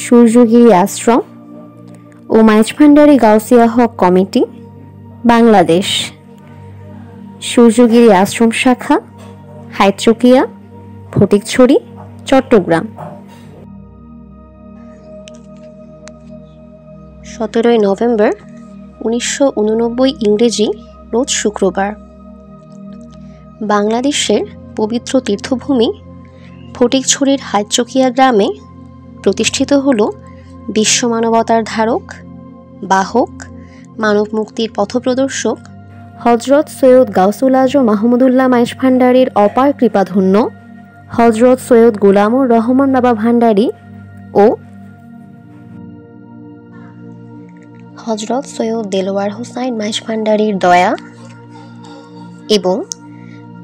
সূর্যগিরি আশ্রম ও Maizbhandari Gausia hoc committee, Bangladesh. Suryagiri আশ্রম শাখা, হাইচকিয়া, Fatikchhari, Chittagong. 17 November 1989 ইংরেজি, রোজ শুক্রবার। বাংলাদেশের পবিত্র তীর্থভূমি ফটিকছড়ির হাইচকিয়া গ্রামে প্রতিষ্ঠিত হল বিশ্ব মানবতার ধারক, বাহক, মানব মুক্তির পথপ্রদর্শক হজরত সৈয়দ গাউসুল আজম মাহমুদুল্লাহ মাইজভান্ডারীর অপার কৃপাধন্য হজরত সৈয়দ গোলামুর রহমান বাবা ভান্ডারী ও হজরত সৈয়দ দেলোয়ার হোসাইন মাইজভান্ডারীর দয়া এবং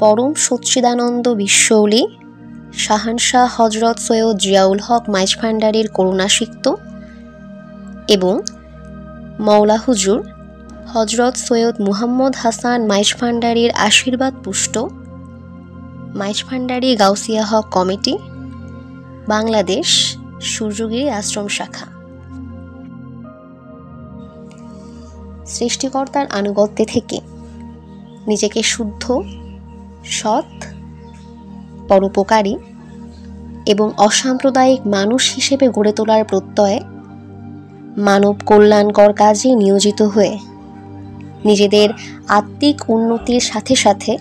পরম সচ্চিদানন্দ বিশ্বৌলি শাহানশাহ হজরত সৈয়দ জিয়াউল হক মাইজভান্ডারীর করুণাসিক্ত এবং মওলা হুজুর হজরত সৈয়দ মুহাম্মদ হাসান মাইজভান্ডারীর আশীর্বাদ পুষ্ট মাইজভান্ডারী গাউসিয়া হক কমিটি, বাংলাদেশ, সূর্যগিরি আশ্রম শাখা। সৃষ্টিকর্তার আনুগত্যে থেকে নিজেকে শুদ্ধ, সৎ, পরোপকারী এবং অসাম্প্রদায়িক মানুষ হিসেবে গড়ে তোলার প্রত্যয়ে মানব কল্যাণকর কাজে নিয়োজিত হয়ে নিজেদের আত্মিক উন্নতির সাথে সাথে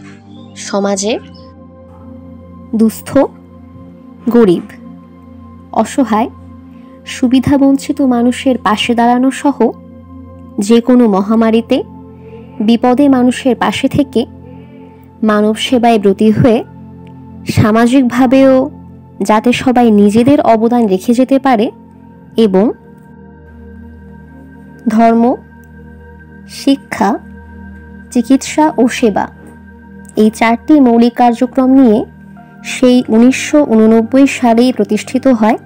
সমাজের দুস্থ, গরিব, অসহায়, সুবিধাবঞ্চিত মানুষের পাশে দাঁড়ানো সহ যে কোনো মহামারীতে, বিপদে মানুষের পাশে থেকে মানব সেবায় ব্রতী হয়ে সামাজিকভাবেও যাতে সবাই নিজেদের অবদান রেখে যেতে পারে এবং ধর্ম, শিক্ষা, চিকিৎসা ও সেবা এই 4টি মৌলিক কার্যক্রম নিয়ে সেই 1989 সালেই প্রতিষ্ঠিত হয়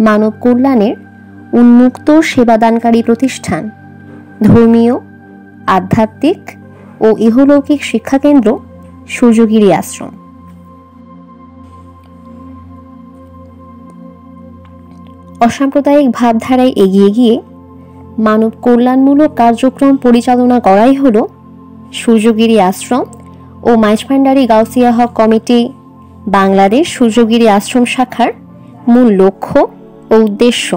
মানব কল্যাণের উন্মুক্ত সেবাদানকারী প্রতিষ্ঠান, ধর্মীয়, আধ্যাত্মিক ও ইহলৌকিক শিক্ষাকেন্দ্র সূর্যগিরি আশ্রম। অসাম্প্রদায়িক ভাবধারায় এগিয়ে গিয়ে মানব কল্যাণমূলক কার্যক্রম পরিচালনা করাই হল সূর্যগিরি আশ্রম ও মাইজভান্ডারী গাউসিয়া হক কমিটি, বাংলাদেশ সূর্যগিরি আশ্রম শাখার মূল লক্ষ্য ও উদ্দেশ্য।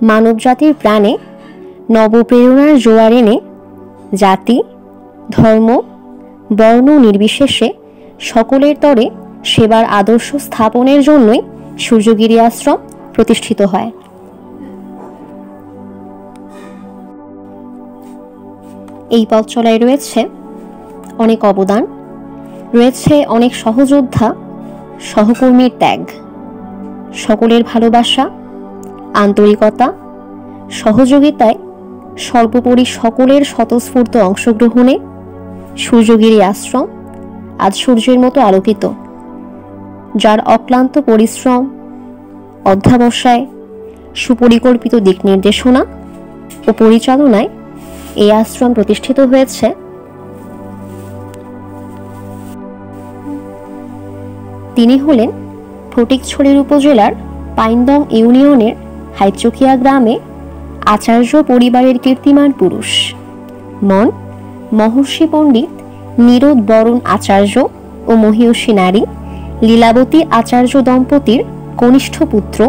মানবজাতির প্রাণে নবপ্রেরণার জোয়ার এনে জাতি, ধর্ম, বর্ণ নির্বিশেষে সকলের তরে সেবার আদর্শ স্থাপনের জন্যই সূর্যগিরি আশ্রম প্রতিষ্ঠিত হয়। এই পথ চলায় রয়েছে অনেক অবদান, রয়েছে অনেক সহযোদ্ধা, সহকর্মীর ত্যাগ, সকলের ভালোবাসা, আন্তরিকতা, সহযোগিতায়, সর্বোপরি সকলের স্বতঃস্ফূর্ত অংশগ্রহণে সূর্যগিরি আশ্রম আজ সূর্যের মতো আলোকিত, যার অক্লান্ত পরিশ্রম, অধ্যবসায়, সুপরিকল্পিত দিক নির্দেশনা ও পরিচালনায় এই আশ্রম প্রতিষ্ঠিত হয়েছে। তিনি হলেন ফটিকছড়ির উপজেলার পাইনদং ইউনিয়নের হাইচকিয়া গ্রামে আচার্য পরিবারের কীর্তিমান পুরুষ মন মহর্ষি পণ্ডিত নিরোদ বরণ আচার্য ও মহীয়সী নারী লীলাবতী আচার্য দম্পতির কনিষ্ঠ পুত্র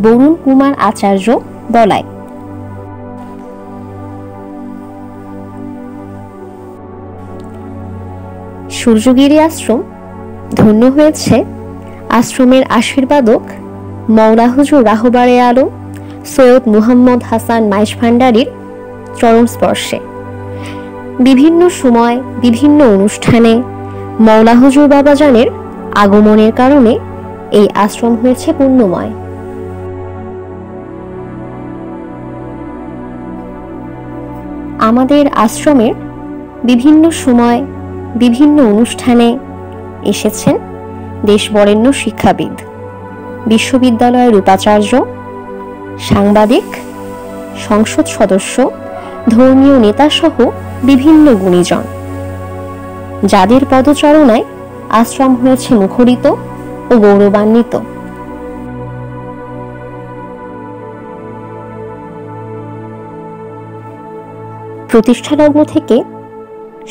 বরুণ কুমার আচার্য বলাই। সূর্যগিরি আশ্রম ধন্য হয়েছে আশ্রমের আশীর্বাদক মওলা হুজুর রাহবারে আলম সৈয়দ মুহাম্মদ হাসান মাইজভান্ডারীর চরণ স্পর্শে। বিভিন্ন সময় বিভিন্ন অনুষ্ঠানে মওলা হুজুর বাবাজানের আগমনের কারণে এই আশ্রম হয়েছে পুণ্যময়। আমাদের আশ্রমের বিভিন্ন সময় বিভিন্ন অনুষ্ঠানে এসেছেন দেশ বরেণ্য শিক্ষাবিদ, বিশ্ববিদ্যালয়ের উপাচার্য, সাংবাদিক, সংসদ সদস্য, ধর্মীয় নেতা সহ বিভিন্ন গুণীজন, যাদের পদচারণায় আশ্রম হয়েছে মুখরিত ও গৌরবান্বিত। প্রতিষ্ঠালগ্ন থেকে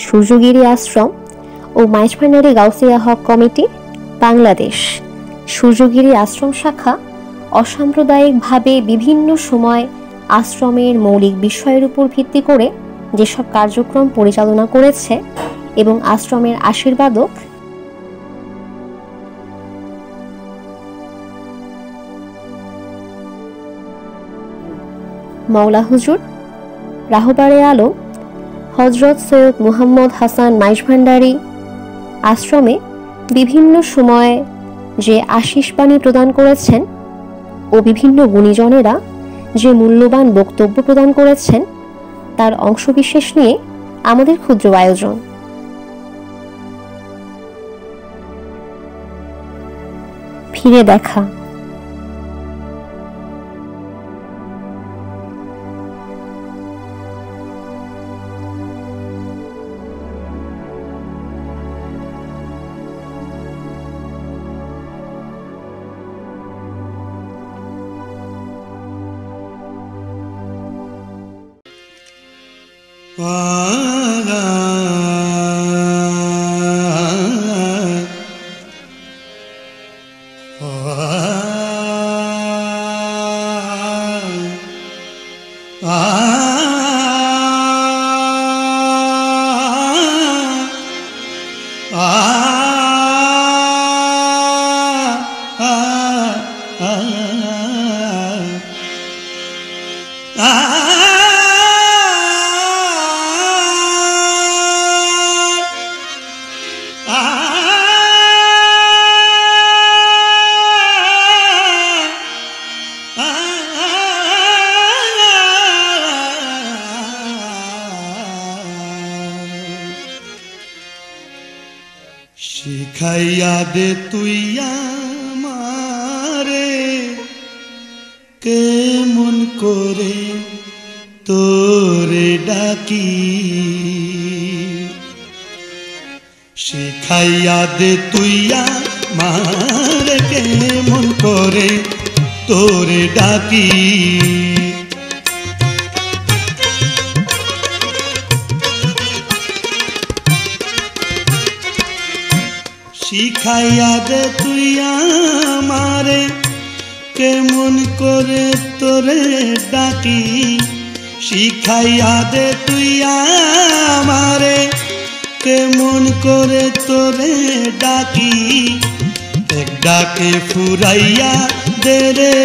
সূর্যগিরি আশ্রম ও মাইজভান্ডারী গাউসিয়া হক কমিটি বাংলাদেশ সূর্যগিরি আশ্রম শাখা অসাম্প্রদায়িকভাবে বিভিন্ন সময় আশ্রমের মৌলিক বিষয়ের উপর ভিত্তি করে যেসব কার্যক্রম পরিচালনা করেছে এবং আশ্রমের আশীর্বাদক মাওলা হুজুর রাহবারে আলম হযরত সৈয়দ মুহাম্মদ হাসান মাইজভান্ডারী আশ্রমে বিভিন্ন সময়ে যে আশীষ বাণী প্রদান করেছেন ও বিভিন্ন গুণীজনেরা যে মূল্যবান বক্তব্য প্রদান করেছেন তার অংশবিশেষ নিয়ে আমাদের ক্ষুদ্র আয়োজন। ফিরে দেখা। শিখাইয়া দে তুই আমারে কেমন করে তোরে ডাকি, শিখাইয়া দে তুই আমারে কেমন করে তোরে ডাকি। শিখাইয়া দে তুই আমারে কেমন করে তোরে ডাকি, শিখাইয়া দে তুই আমারে কেমন করে তোরে ডাকি। এক ডাকে ফুরাইয়া দে রে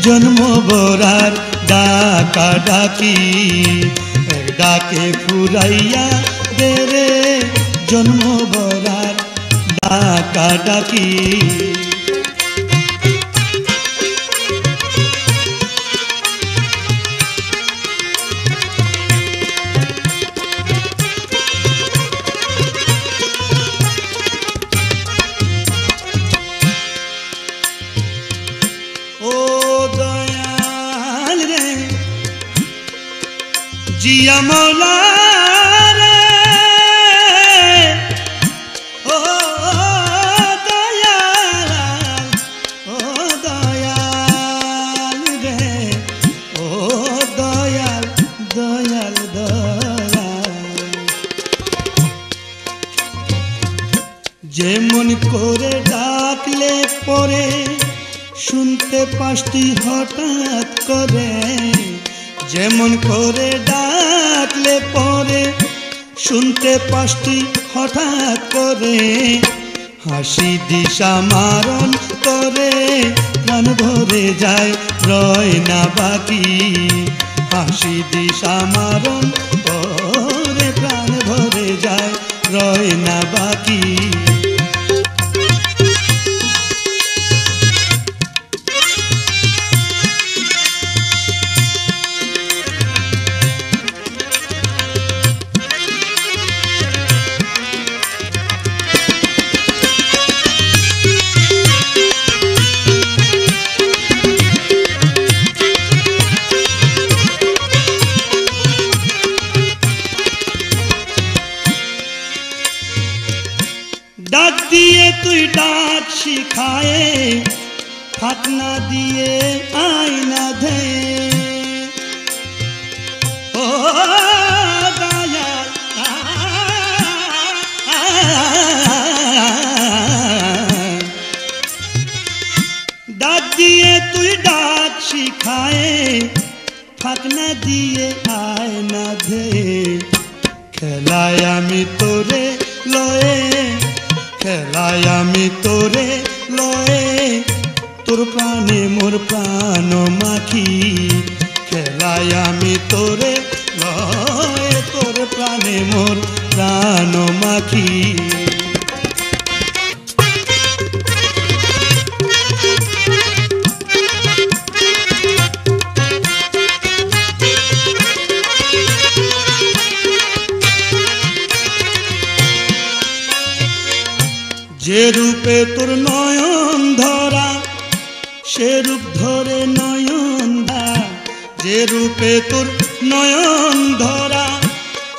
জন্ম বরার ডাকা ডাকি, এক ডাকে ফুরাইয়া দে রে জন্ম বরার ডাকা ডাকি। ও দয়াল রে জিয়া মৌলা যেমন করে ডাকলে পরে শুনতে পাসতি হঠাৎ করে, যেমন করে ডাকলে পরে শুনতে পাসতি হঠাৎ করে। হাসি দিশা মারণ করে প্রাণ ভরে যায় রয় না বাকি, হাসি দিশা মারণ করে প্রাণ ভরে যায় রয় না বাকি। ডাক দিয়ে তুই ডাক শিখায়ে ফাতনা দিয়ে আয়না দে, ও খেলায় আমি তোরে লয়ে, খেলায় আমি তোরে লয়ে, তোর প্রাণে মোর প্রাণ মাখি। খেলায় আমি তোরে লয়ে, তোর প্রাণে মোর প্রাণ মাখি। যে রূপে তোর নয়ন ধরা, সে রূপ ধরে নয়ন ধা। যে রূপে তোর নয়ন ধরা,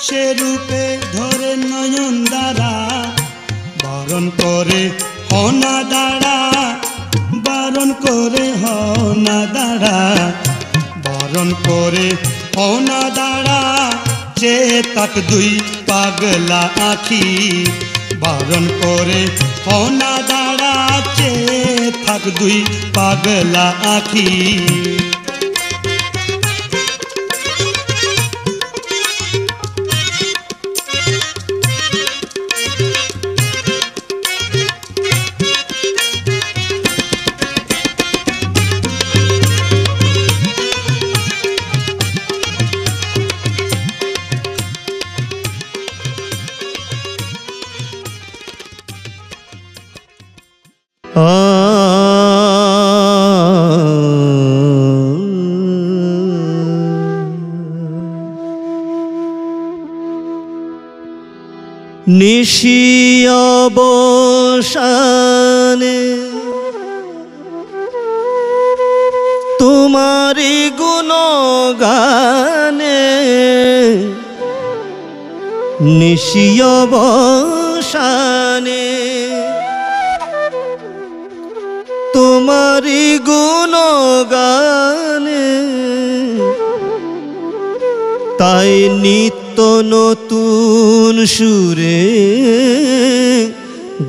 সে রূপে ধরে নয়ন দ্বারা। বারণ করে হনা দাঁড়া, বারণ করে হনা দাঁড়া, বারণ করে হনা দাঁড়া। যে তাক দুই পাগলা আখি, বারণ করে হনা দাঁড়া। যে থাক দুই পাগলা আখি। নিশি অবসানে তোমারি গুণগানে, নিশি অবসানে তোমারি গুণগানে। তাই নিত্য নতুন সুরে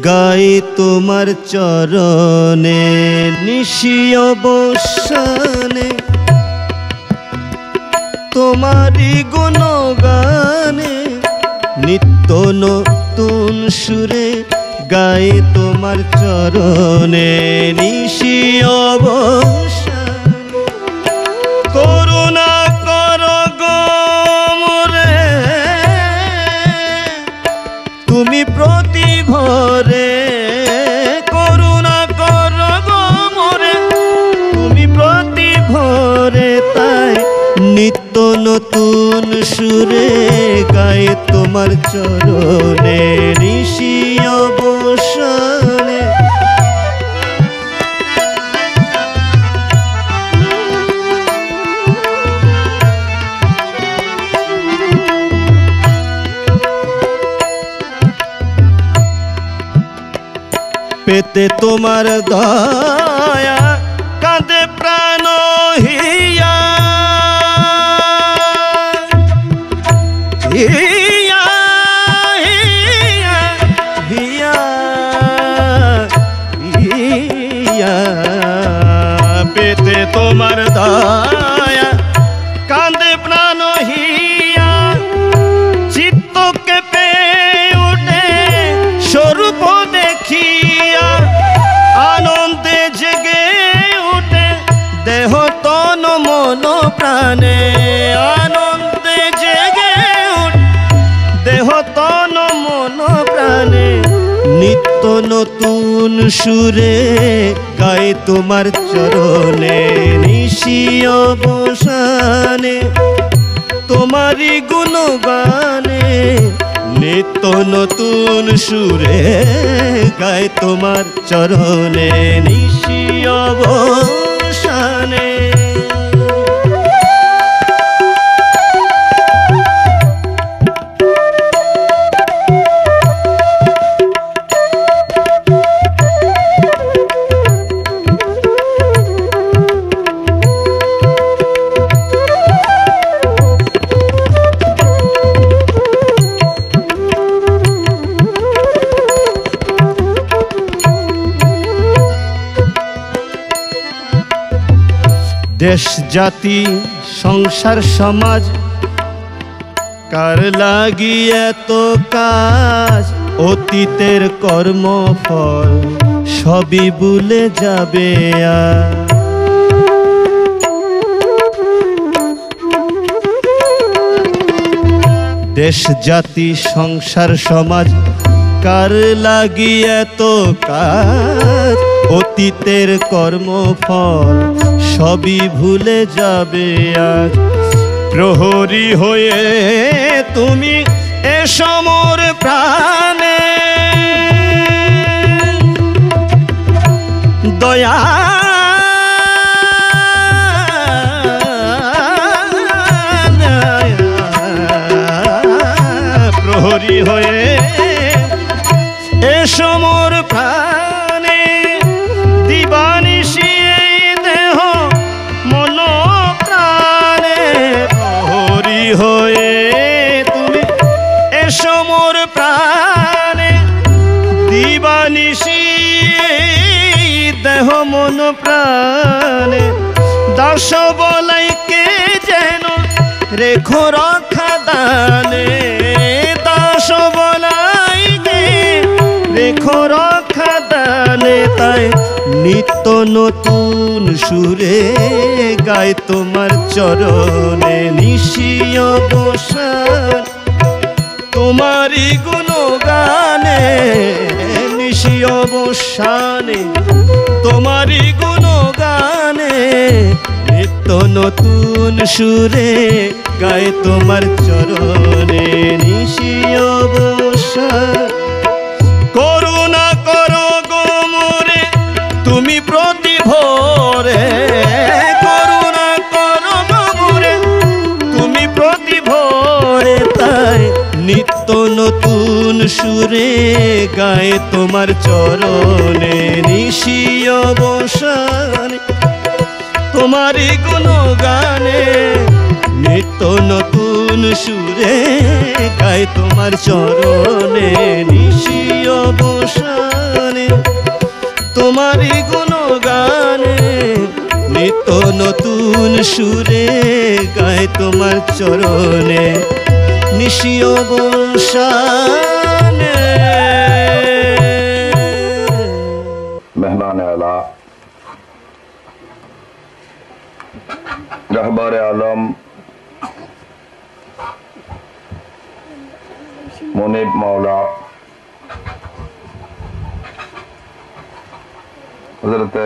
গাই তোমার চরণে। নিশি অবসানে তোমারি গুণগানে, নিত্য নতুন সুরে গাই তোমার চরণে। নিশি অবসানে করুণা কর গো মোরে, তুমি প্রতি ভোরে। করুণা কর গো মোরে, তুমি প্রতি ভোরে। তাই নিত্য নতুন সুরে গাই তোমার চরণে। নিশি অবসানে পেতে তোমার দয়া কাঁদে প্রাণ হিয়া। হিয়া হিয়া হিয়া হিয়া পেতে তোমার দয়া কাঁদে প্রাণ হিয়া। চিত্তকে পে উঠে স্বরূপ দেখিয়া, আনন্দে জেগে উঠে দেহ তন মন প্রাণে। আনন্দে জেগে উঠে দেহ তন মন প্রাণে। নিত্য নতুন সুরে গাই তোমার চরণে। নিশি অবসানে তোমারি গুণগানে, নিত্য নতুন সুরে গাই তোমার চরণে। নিশি অবসানে দেশ জাতি সংসার সমাজ কার লাগি এত কাজ, অতীতের কর্মফল সবই ভুলে যাবে আর। দেশ জাতি সংসার সমাজ কার লাগি এত কাজ, অতীতের কর্মফল সবই ভুলে যাবে আজ। প্রহরী হয়ে তুমি এসো মোর প্রাণে, দয়া প্রহরী হয়ে এসো মোর প্রাণে, দিবানিশি এই দেহ মন প্রাণে। প্রহরী হয়ে তুমি এসো মোর প্রাণে, দিবানিশি এই দেহ মন প্রাণে। দাস বলাইকে যেন রেখো রক্ষা দানে, দাস বলাইকে রেখো রক্ষা দানে। তাই নিত্য নতুন সুরে গায় তোমার চরণে, নিশি অবসান তোমারই গুণগানে, নিশি অবসানে তোমারই গুণগানে। নিত্য নতুন সুরে গায় তোমার চরণে, নিশি অবসান। করুণা করো গো মোরে তুমি প্রতি ভোরে, করুণা করো গো মোরে তুমি প্রতি ভোরে। তাই নিত্য নতুন সুরে গায় তোমার চরণে, নিশি অবসান তোমারই গুণগানে। নিত্য নতুন সুরে গায় তোমার চরণে, নিশি অবসানে তোমারই গুণগানে। নিত্য নতুন সুরে গায় তোমার চরণে, নিশি অবসানে। मेहमान आला रहबर आलम मुनीब मौला हजरत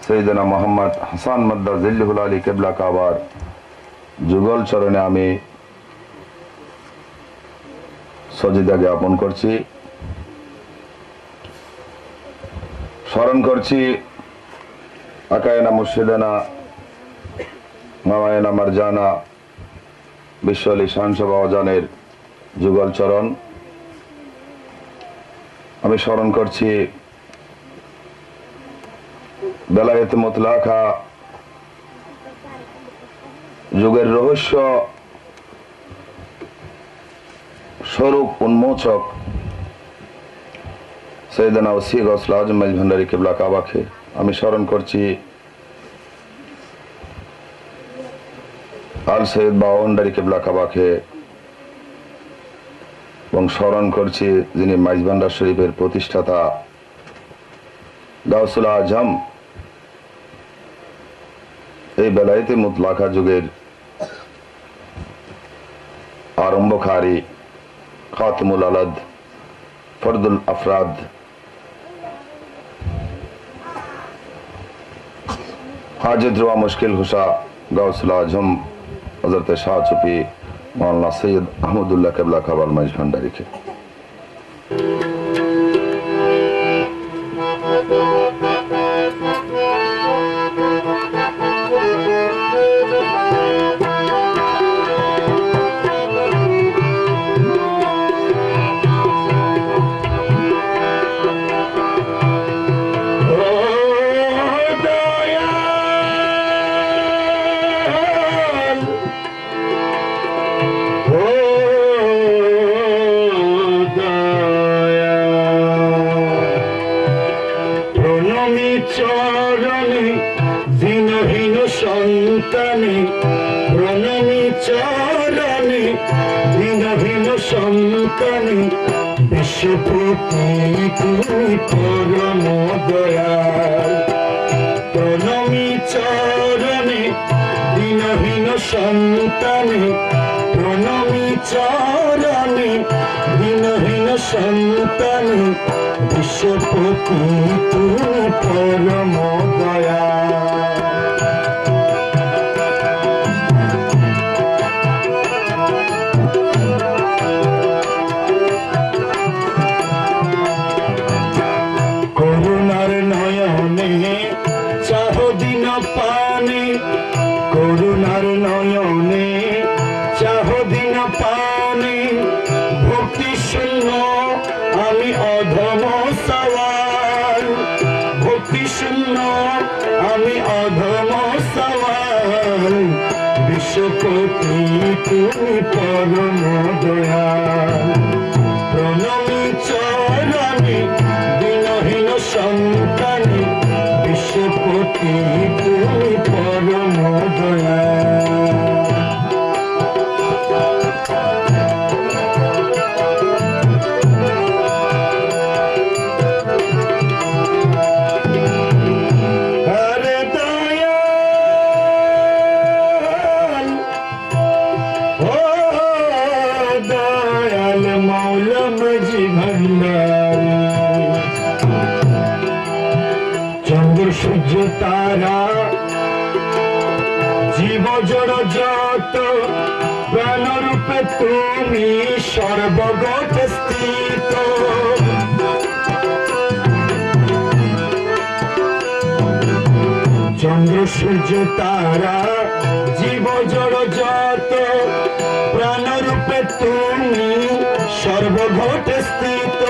सैयदना मोहम्मद हसन मद्दा जिल्लुहुल आली किबला काबार जुगल चरणे आमी सजिदा ज्ञापन करছি, স্মরণ করছি আকায়না মুর্শিদানা মামায়না মারজানা বিশ্ব আলী শাহসভা অজানের যুগল চরণ। আমি স্মরণ করছি বেলায়েত মুতলাকা যুগের রহস্য স্বরূপ উন্মোচক সৈয়দনা ওসি গৌসুল আজম মাইজ ভান্ডারী কিবলা কাবাকে। আমি স্মরণ করছি আল সৈয়দ বাউন্ডারী কিবলা কাবাকে এবং স্মরণ করছি যিনি মাইজ ভান্ডার শরীফের প্রতিষ্ঠাতা গৌসুল আজম, এই বেলায়েতে মুতলাকা যুগের আরম্ভকারী খাতিমুল আলাদ ফরদুল আফরাদ हाजिर रुआ मुश्किल हुशा गौसुल आजम हजरत शाह चुपी मौलाना सैयद अहमदुल्लाह किबला काबाल मइज भंडारी के। দীনহীন সন্তানে বিশ্বপতি তুমি পরম দয়াল প্রণমী চরণে দীনহীন সন্তানে প্রণমী চরণে দীনহীন সন্তানে বিশ্বপতি তুমি পরম দয়াল করুণার নয়নে চাহ দিন পানে করুণার নয়নে চাহ দিন পানে ভক্তি শূন্য আমি অধম সওয়াল ভক্তি শূন্য আমি অধম সওয়াল বিশ্বপতি তুমি পরম দয়াল প্রণমী চরণে দীনহীন সন্তানে বিশ্বপতি তুমি পরম দয়াল হরে দয়াল ও দয়াল মৌলা মাঝি ভান্ডারী চন্দ্র সূর্য তারা জীব জড় যত প্রাণরূপে তুমি সর্বগত স্থিত চন্দ্র সূর্য তারা জীব জড় যত প্রাণরূপে তুমি সর্বঘট স্থিত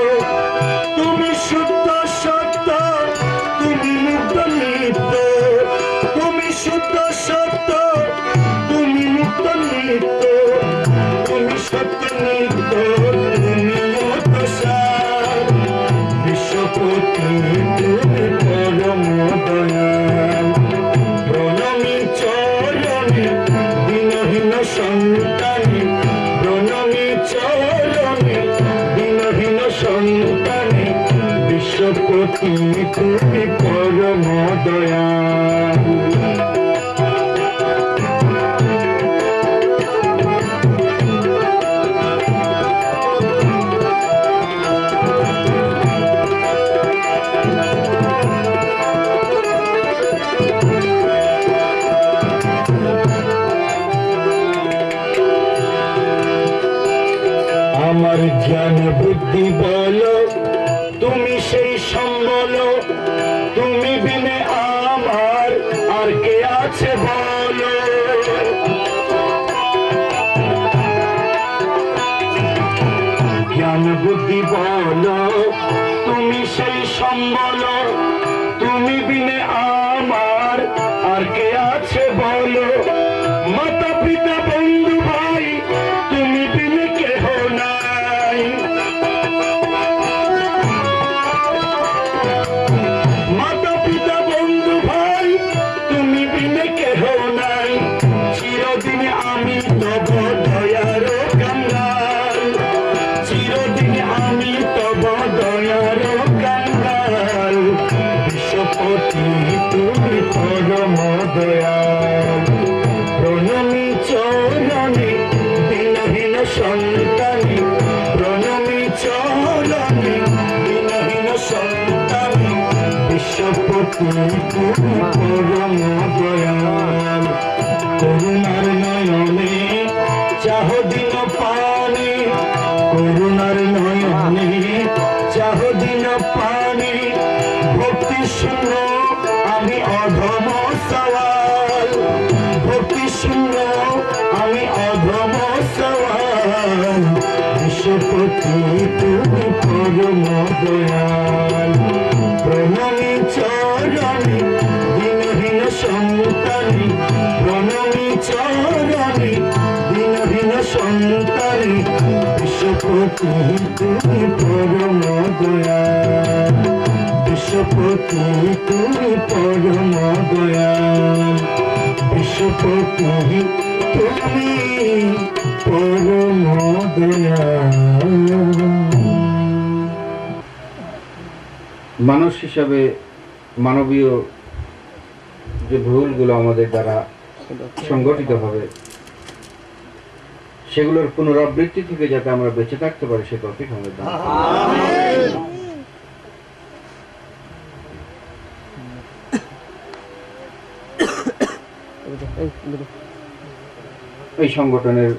তুমি শুদ্ধ সত্য তুমি মুক্ত নিত্য তুমি শুদ্ধ সত্য তুমি মুক্ত নিত্য তুমি সত্য নিত্য তুমি অতসার বিশ্বপতি তুমি পরম দয়াল প্রণমী চরণে দীনহীন সন্তানে প্রণমী চরণে দীনহীন সন্তানে বিশ্বপতি তুমি পরম দয়াল আমার জ্ঞান বুদ্ধি বলো তুমি সেই সম্বল তুমি বিনে আমার আর কে আছে বলো জ্ঞান বুদ্ধি বলো তুমি সেই সম্বল তুমি বিনে আমার আর কে আছে বলো মাতা পিতা বন্ধু ভাই তুমি বিনে কেহ নাই মাতা পিতা বন্ধু ভাই তুমি বিনে কেহ নাই চিরদিন আমি তব দয়ার কাঙ্গাল চিরদিন আমি তব দয়ার কাঙ্গাল বিশ্বপতি তুমি পরম দয়াল প্রণমী চরণে দীনহীন সন্তানে প্রণমী চরণে দীনহীন সন্তানে বিশ্বপতি তুমি পরম দয়াল করুণার নয়নে চাহ দিন পানে করুণার নয়নে চাহ দিন পানে ভক্তি শূন্য আমি অধম সওয়াল ভক্তি শূন্য আমি অধম সওয়াল বিশ্বপতি তুমি পরম দয়াল প্রণমী চরণে দীনহীন সন্তানে প্রণমী চরণে দীনহীন সন্তানে বিশ্বপতি তুমি পরম দয়াল বিশ্বপতি তুমি পরম দয়াল বিশ্বপতি তুমি পরম দয়ালু। মানুষ হিসাবে মানবীয় যে ভুলগুলো আমাদের দ্বারা সংগঠিত হবে সেগুলোর পুনরাবৃত্তি থেকে যাতে আমরা বেঁচে থাকতে পারি সে তৌফিক আমাদের দান করুন। এই সংগঠনের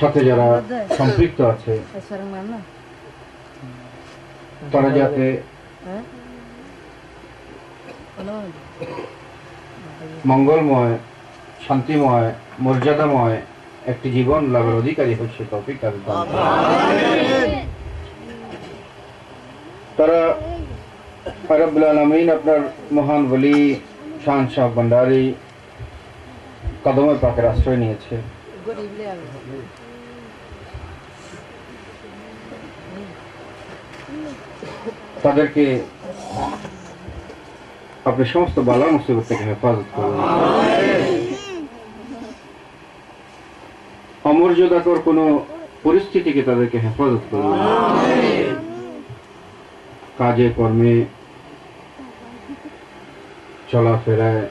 সাথে যারা সম্পৃক্ত আছে তারা যাতে মঙ্গলময়, শান্তিময়, মর্যাদাময় একটি জীবন লাভের অধিকারী হচ্ছে তৌফিক তাদের দান করুন। তারা রব্বুল আলামিন আপনার মহান ওলি শাহ ভান্ডারী কদমে পাকের আশ্রয় নিয়েছে। তাদেরকে আপনি সমস্ত বালা মুসিবত থেকে হেফাজত করুন। অমর্যাদাকর কোন পরিস্থিতিকে তাদেরকে হেফাজত করুন। কাজে কর্মে চলাফেরায়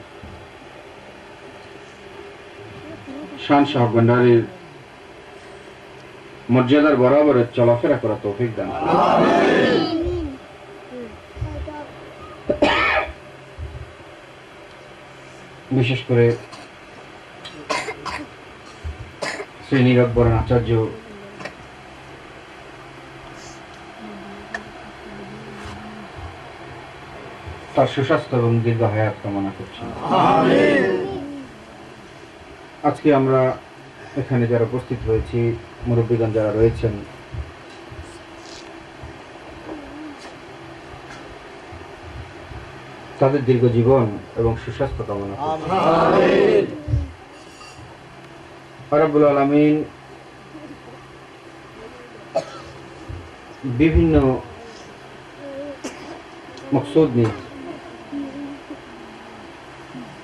শাহ ভান্ডারীর মর্যাদার বরাবর চলাফেরা করা তৌফিক দান করুন। বিশেষ করে শ্রেণীর আকবরণ আচার্য তার সুস্বাস্থ্য এবং দীর্ঘ হায়াত কামনা করছি। আজকে আমরা এখানে যারা উপস্থিত হয়েছি, মুরব্বীগণ যারা রয়েছেন, তাদের দীর্ঘ জীবন এবং সুস্বাস্থ্য কামনা করছি। রব্বুল আলামিন বিভিন্ন মকসুদ নিয়ে,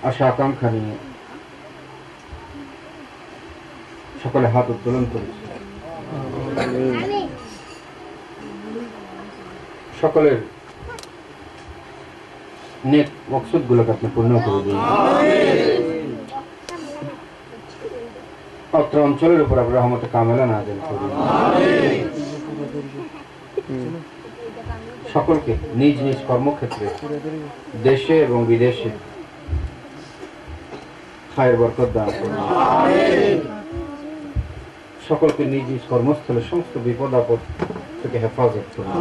আশা আকাঙ্ক্ষা নিয়ে সকলে হাত উত্তোলন করেছে। সকলের নেক মকসুদ গুলোকে আপনি পূর্ণ করে দিন। অত্র অঞ্চলের উপর আপনি রহমতে কামেলা নাযিল করুন। সকলকে নিজ নিজ কর্মক্ষেত্রে দেশে এবং বিদেশে খায়ের বরকত দান করুন। সকলকে নিজ নিজ কর্মস্থলে সমস্ত বিপদ আপদ থেকে হেফাজত করুন।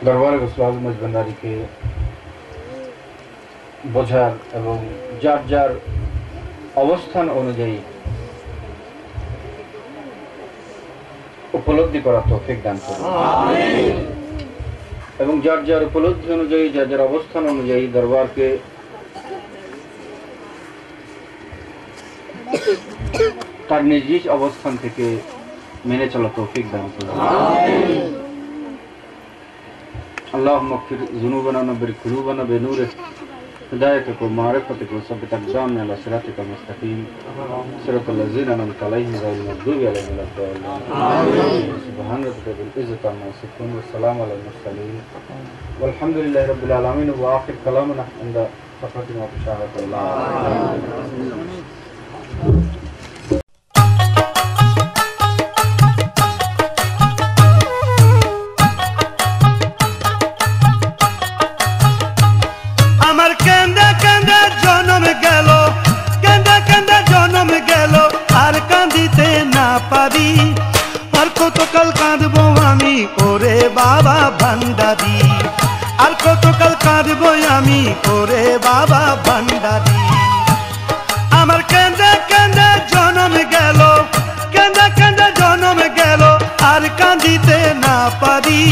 দরবারে গৌসুল আজম ভান্ডারীকে বোঝার এবং যার যার অবস্থান অনুযায়ী উপলব্ধি করার তৌফিক দান করুন এবং যার যার উপলব্ধি অনুযায়ী, যার যার অবস্থান অনুযায়ী দরবারকে তার নিজ নিজ অবস্থান থেকে মেনে চলা তৌফিক দান করুন। اللهم اغفر ذنوبنا ونبر قلوبنا بنور هدايتك ومعرفتك وثبت أقدامنا على صراطك المستقيم صراط الذين أنعمت عليهم غير المغضوب عليهم ولا الضالين. سبحان ربك رب العزة عما يصفون والسلام على المرسلين والحمد لله رب العالمين. وآخر كلامنا عند فقرة وبشارة الله. আর কতকাল কাঁদবো আমি ওরে বাবা ভান্ডারী, আর কতকাল কাঁদবো আমি ওরে বাবা ভান্ডারী। আমার কেন্দে কেন্দে জনম গেল, কেন্দে কেন্দে জনম গেল, আর কাঁদিতে না পারি।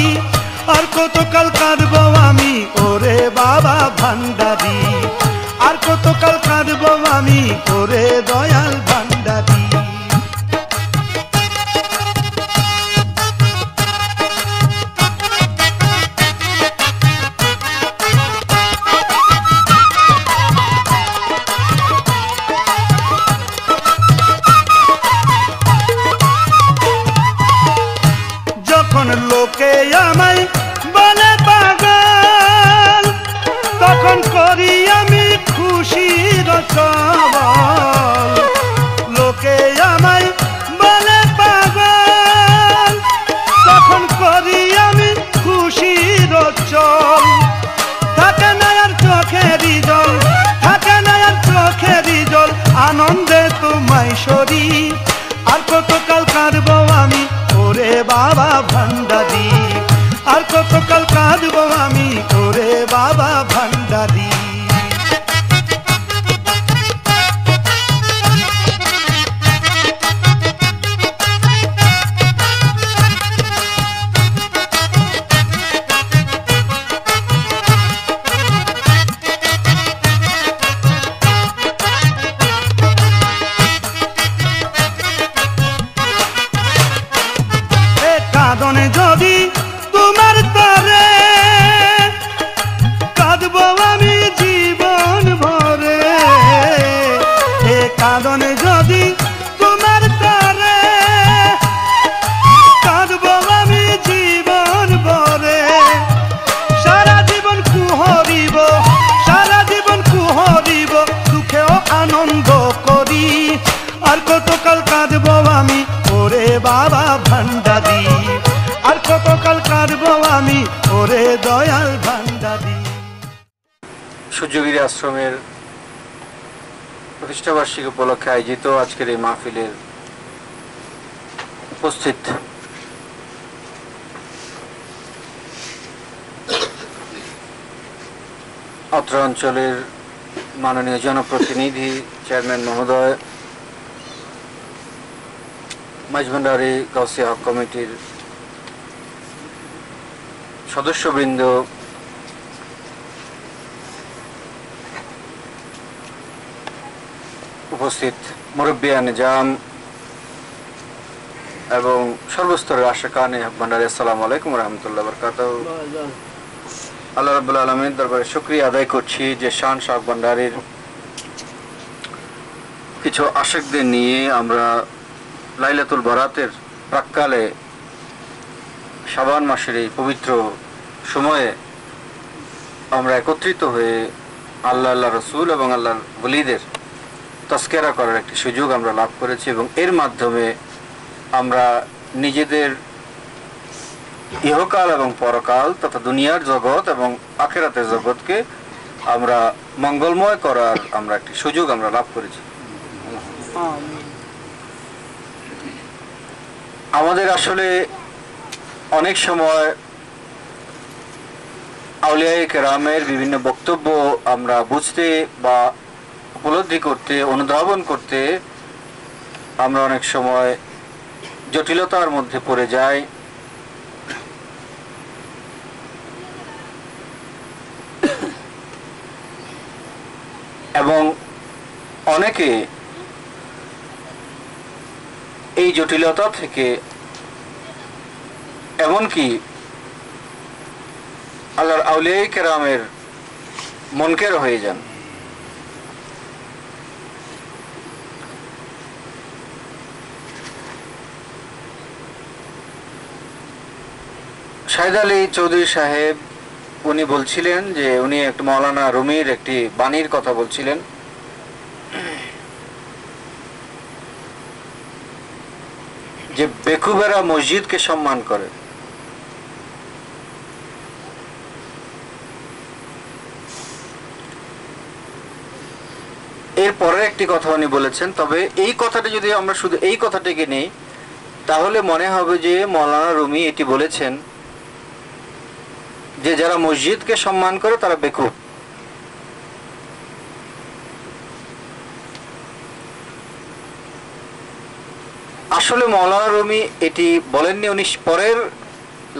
আর কতকাল কাঁদবো আমি ওরে বাবা ভান্ডারী, আর কতকাল কাঁদবো আমি কাঁদবো আমি ওরে বাবা ভান্ডারি আর কতকাল কাঁদবো আমি ওরে বাবা ভান্ডারি কাঁদনে যদি তোমার তরে কাঁদবো আমি জীবন ভরে এ কাঁদনে যদি তোমার তরে কাঁদবো আমি জীবন ভরে সারা জীবন কুহরিব সুখেও আনন্দ করি আর কতকাল কাঁদবো আমি ওরে বাবা ভান্ডারি আর কতকাল কাঁদবো আমি ওরে দয়াল ভান্ডারি। সূর্যগিরি আশ্রমের প্রতিষ্ঠাবার্ষিকী উপলক্ষে আয়োজিত আজকের এই মাহফিলের উপস্থিত অত্র অঞ্চলের মাননীয় জনপ্রতিনিধি চেয়ারম্যান মহোদয়, মাইজভান্ডারী গাউসিয়া হক কমিটির সদস্যবৃন্দ, উপস্থিত মুরব্বিয়ান নিজাম এবং সর্বস্তরের আশিকানে হক ভান্ডারী, আসসালামু আলাইকুম ওয়া রাহমাতুল্লাহি ওয়া বারাকাতুহু। আল্লাহ রাব্বুল আলামিনের দরবারে শুকরিয়া আদায় করছি যে শান শাহ ভান্ডারীর কিছু আশিকদের নিয়ে আমরা লাইলাতুল বারাতের প্রাক্কালে শাবান মাসের এই পবিত্র সময়ে আমরা একত্রিত হয়ে আল্লাহ রসুল এবং আল্লাহর ওলিদের তাজকিরা করার একটি সুযোগ আমরা লাভ করেছি এবং এর মাধ্যমে আমরা নিজেদের ইহকাল এবং পরকাল তথা দুনিয়ার জগৎ এবং আখিরাতের জগৎকে আমরা মঙ্গলময় করার আমরা একটি সুযোগ আমরা লাভ করেছি। আমাদের আসলে অনেক সময় আউলিয়ায়ে কেরামের বিভিন্ন বক্তব্য আমরা বুঝতে বা উপলব্ধি করতে, অনুধাবন করতে আমরা অনেক সময় জটিলতার মধ্যে পড়ে যাই। এবং অনেকে এই জটিলতা থেকে এমনকি আল্লাহর আউলিয়ায়ে কেরামের মুনকের হয়ে যান। শাহেদ আলী চৌধুরী সাহেব উনি বলছিলেন যে উনি একটা মৌলানা রুমির একটি বাণীর কথা বলছিলেন, যে বেকুবেরা মসজিদকে সম্মান করে। এরপরে একটি কথা উনি বলেছেন, তবে এই কথাটা যদি আমরা শুধু এই কথাটিকে নেই তাহলে মনে হবে যে মৌলানা রুমি এটি বলেছেন যে যারা মসজিদকে সম্মান করে তারা বেকুব। আসলে মৌলানা রুমি এটি বলেননি, উনি পরের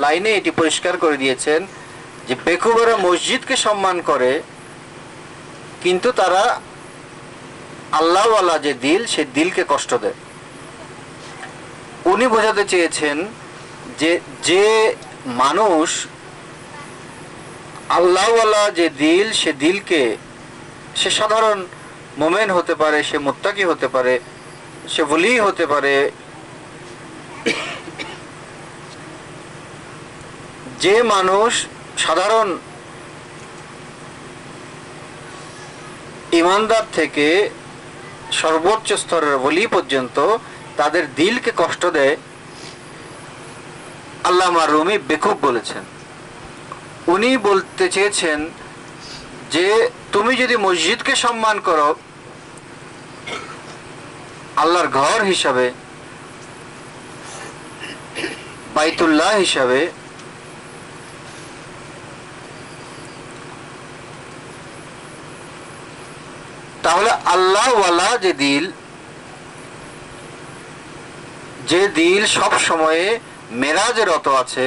লাইনে এটি পরিষ্কার করে দিয়েছেন যে বেকুবেরা মসজিদকে সম্মান করে কিন্তু তারা আল্লাহওয়ালা যে দিল, সে দিলকে কষ্ট দেয়। উনি বোঝাতে চেয়েছেন যে যে মানুষ আল্লাহওয়ালা যে দিল, সে দিলকে, সে সাধারণ মোমেন হতে পারে, সে মুত্তাকি হতে পারে, সে ওলি হতে পারে, যে মানুষ সাধারণ ইমানদার থেকে সর্বোচ্চ স্তরের ওলি পর্যন্ত তাদের দিলকে কষ্ট দেয়, আল্লামা রুমি বেকুব বলেছেন। উনি বলতে চেয়েছেন যে তুমি যদি মসজিদকে সম্মান করো আল্লাহর ঘর হিসাবে, বাইতুল্লাহ হিসাবে তাহলে আল্লাহ ওয়ালা যে দিল সব সময়ে মেরাজে রত আছে,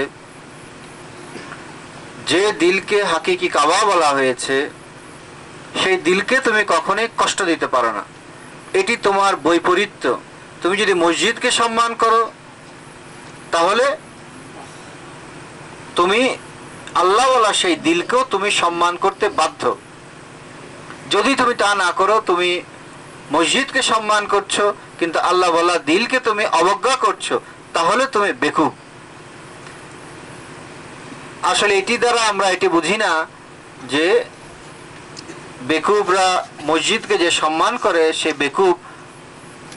যে দিলকে হাকিকি কাবা বলা হয়েছে, সেই দিলকে তুমি কখনোই কষ্ট দিতে পারো না। এটি তোমার বৈপরীত্য। তুমি যদি মসজিদকে সম্মান করো তাহলে তুমি আল্লাহওয়ালা সেই দিলকেও তুমি সম্মান করতে বাধ্য। যদি তুমি তা না করো, তুমি মসজিদকে সম্মান করছো কিন্তু আল্লাহওয়ালা দিলকে তুমি অবজ্ঞা করছো, তাহলে তুমি বেকুব। আসলে এটি দ্বারা আমরা এটি বুঝি না যে বেকুবরা মসজিদকে যে সম্মান করে সে বেকুব।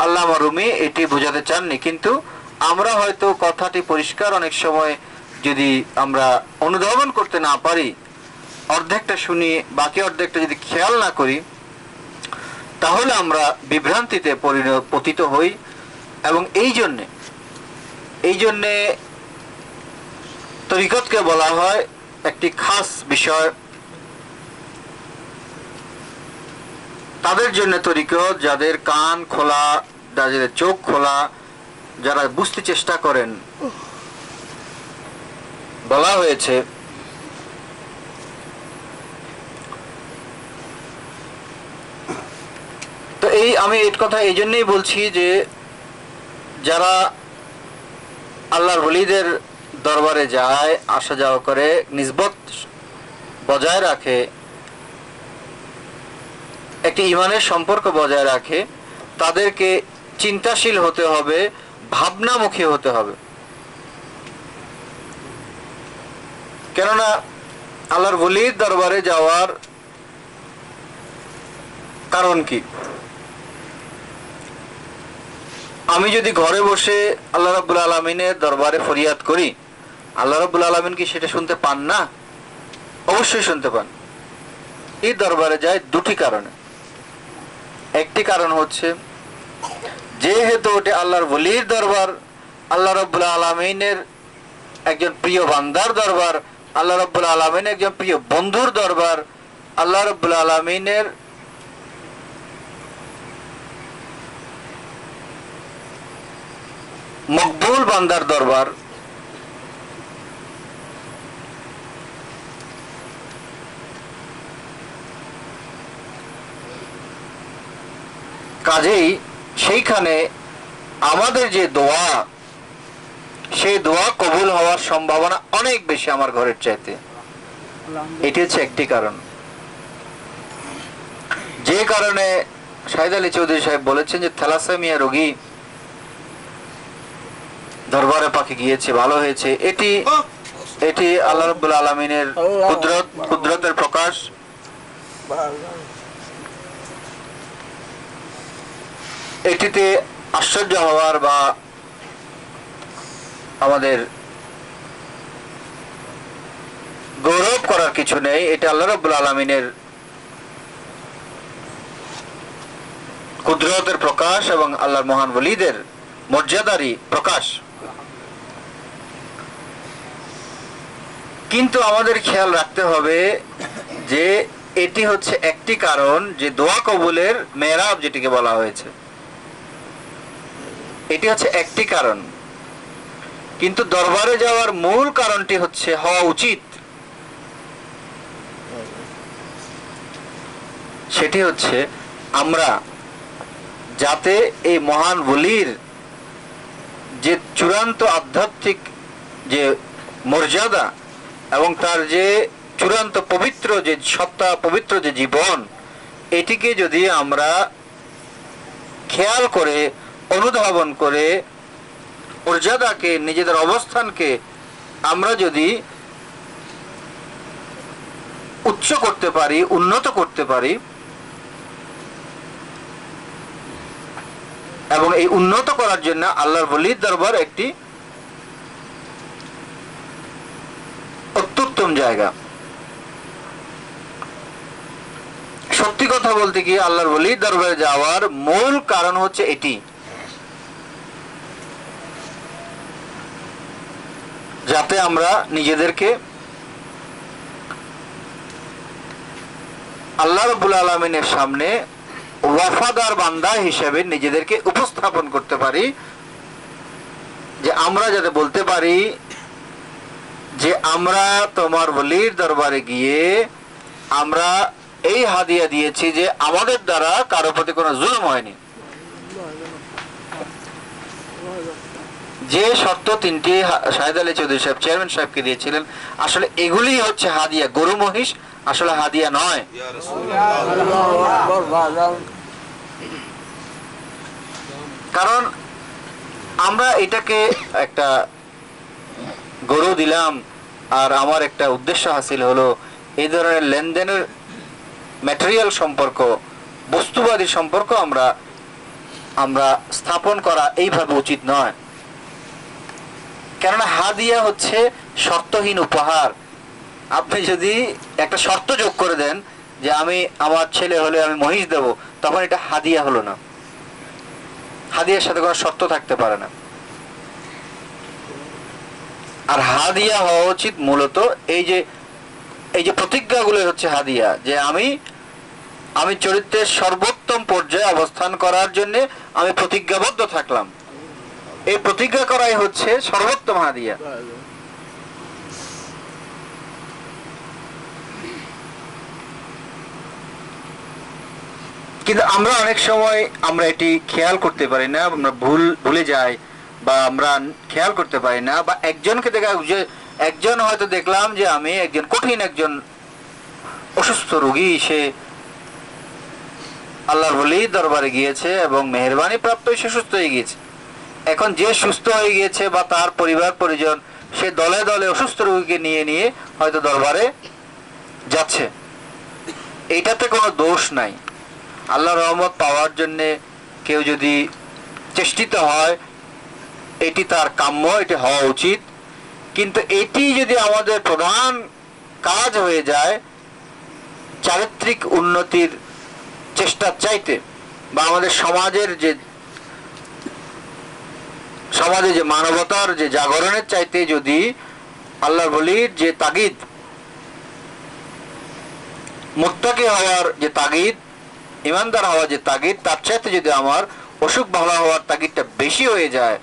আল্লামা রুমি এটি বোঝাতে চাননি, কিন্তু আমরা হয়তো কথাটি পরিষ্কার অনেক সময় যদি আমরা অনুধাবন করতে না পারি, অর্ধেকটা শুনি বাকি অর্ধেকটা যদি খেয়াল না করি, তাহলে আমরা বিভ্রান্তিতে পতিত হই। এবং এই জন্যে তরিকতকে বলা হয় একটি খাস বিষয়। তাদের জন্য তরিকত, যাদের কান খোলা, যাদের চোখ খোলা, যারা বুঝতে চেষ্টা করেন, বলা হয়েছে তো আমি এই কথা এই জন্যই বলছি যে যারা আল্লাহর ওলিদের দরবারে যায়, আসা যাওয়া করে, নিসবত বজায় রাখে, একটি ইমানের সম্পর্ক বজায় রাখে, তাদেরকে চিন্তাশীল হতে হবে, ভাবনামুখী হতে হবে। কেননা আল্লাহর ওলির দরবারে যাওয়ার কারণ কি? আমি যদি ঘরে বসে আল্লাহ রাব্বুল আলামিনের দরবারে ফরিয়াদ করি, আল্লাহ রাব্বুল আলামিন কি সেটা শুনতে পান না? অবশ্যই শুনতে পান। এই দরবারে যায় দুটি কারণে। একটি কারণ হচ্ছে যেহেতু ওটা আল্লাহর ওলির দরবার, আল্লাহ রাব্বুল আলামিনের একজন প্রিয় বান্দার দরবার, আল্লাহ রাব্বুল আলামিন একজন প্রিয় বন্ধুর দরবার, আল্লাহ রাব্বুল আলামিনের মকবুল বান্দার দরবার। কাজেই সেইখানে আমাদের যে দোয়া, সেই দোয়া কবুল হওয়ার সম্ভাবনা অনেক বেশি আমার ঘরের চাইতে। এটি হচ্ছে একটি কারণ, যে কারণে শাহিদ আলী চৌধুরী সাহেব বলেছেন যে থ্যালাসেমিয়া রোগী দরবারে পাকে গিয়েছে, ভালো হয়েছে। এটি আল্লাহ রাব্বুল আলামিনের কুদরতের প্রকাশ। এটিতে আশ্চর্য হওয়ার বা আমাদের গৌরব করার কিছু নেই। এটা আল্লাহ রাব্বুল আলামিনের কুদরতের প্রকাশ এবং আল্লাহর মহান ওলিদের মর্যাদারই প্রকাশ। কিন্তু আমাদের খেয়াল রাখতে হবে যে এটি হচ্ছে একটি কারণ, যে দোয়া কবুলের মেহরাব যেটিকে বলা হয়েছে, এটি হচ্ছে একটি কারণ। কিন্তু দরবারে যাওয়ার মূল কারণটি হচ্ছে হওয়া উচিত, সেটি হচ্ছে আমরা যাতে এই মহান ওলির যে চূড়ান্ত আধ্যাত্মিক যে মর্যাদা এবং তার যে চূড়ান্ত পবিত্র যে সত্তা, পবিত্র যে জীবন, এটিকে যদি আমরা খেয়াল করে, অনুধাবন করে, মর্যাদাকে, নিজেদের অবস্থানকে আমরা যদি উচ্চ করতে পারি, উন্নত করতে পারি, এবং এই উন্নত করার জন্য আল্লাহর ওলির দরবার একটি অত্যুত্তম জায়গা। সত্যি কথা বলতে কি, আল্লাহর ওলির দরবারে যাওয়ার মূল কারণ হচ্ছে এটি। যাতে আমরা নিজেদেরকে আল্লাহ রাব্বুল আলামিনের সামনে ওয়াফাদার বান্দা হিসেবে নিজেদেরকে উপস্থাপন করতে পারি, যে আমরা যাতে বলতে পারি যে আমরা তোমার ওলির দরবারে গিয়ে আমরা এই হাদিয়া দিয়েছি যে আমাদের দ্বারা কারো প্রতি কোনো জুলুম হয়নি। যে শর্ত তিনটি শাহেদ আলী চৌধুরী সাহেব চেয়ারম্যান সাহেবকে দিয়েছিলেন, আসলে এগুলি হচ্ছে হাদিয়া, গরু মহিষ আসলে হাদিয়া নয়। কারণ আমরা এটাকে একটা গরু দিলাম আর আমার একটা উদ্দেশ্য হাসিল হলো, এই ধরনের লেনদেনের ম্যাটেরিয়াল সম্পর্ক, বস্তুবাদী সম্পর্ক আমরা স্থাপন করা এইভাবে উচিত নয়। কেননা হাদিয়া হচ্ছে শর্তহীন উপহার। আপনি যদি একটা শর্ত যোগ করে দেন যে আমি আমার ছেলে হলে আমি মহিষ দেব, তখন এটা হাদিয়া হলো না। হাদিয়ার সাথে কোনো শর্ত থাকতে পারে না। আর হাদিয়া হওয়া উচিত মূলত এই যে প্রতিজ্ঞাগুলো হচ্ছে হাদিয়া, যে আমি চরিত্রের সর্বোত্তম পর্যায়ে অবস্থান করার জন্য আমি প্রতিজ্ঞাবদ্ধ থাকলাম। এই প্রতিজ্ঞা করাই হচ্ছে সর্বোত্তম হাদিয়া। কিন্তু আমরা অনেক সময় আমরা এটি খেয়াল করতে পারি না, আমরা ভুলে যাই বা আমরা খেয়াল করতে পারি না। বা একজনকে দেখা, যে একজন হয়তো দেখলাম যে আমি একজন কঠিন একজন অসুস্থ রোগী, সে আল্লাহর ওলির দরবারে গিয়েছে এবং মেহেরবানি প্রাপ্ত সে সুস্থ হয়ে গিয়েছে। এখন যে সুস্থ হয়ে গিয়েছে বা তার পরিবার পরিজন, সে দলে দলে অসুস্থ রোগীকে নিয়ে হয়তো দরবারে যাচ্ছে, এইটাতে কোনো দোষ নাই। আল্লাহর রহমত পাওয়ার জন্যে কেউ যদি চেষ্টিত হয়, এটি তার কাম্য, এটি হওয়া উচিত। কিন্তু এটি যদি আমাদের প্রধান কাজ হয়ে যায় চারিত্রিক উন্নতির চেষ্টার চাইতে, বা আমাদের সমাজে যে মানবতার যে জাগরণের চাইতে যদি আল্লাহর ওলির যে তাগিদ, মুত্তাকি হওয়ার যে তাগিদ, ইমানদার হওয়ার যে তাগিদ, তার চাইতে যদি আমার অসুখ ভালো হওয়ার তাগিদটা বেশি হয়ে যায়,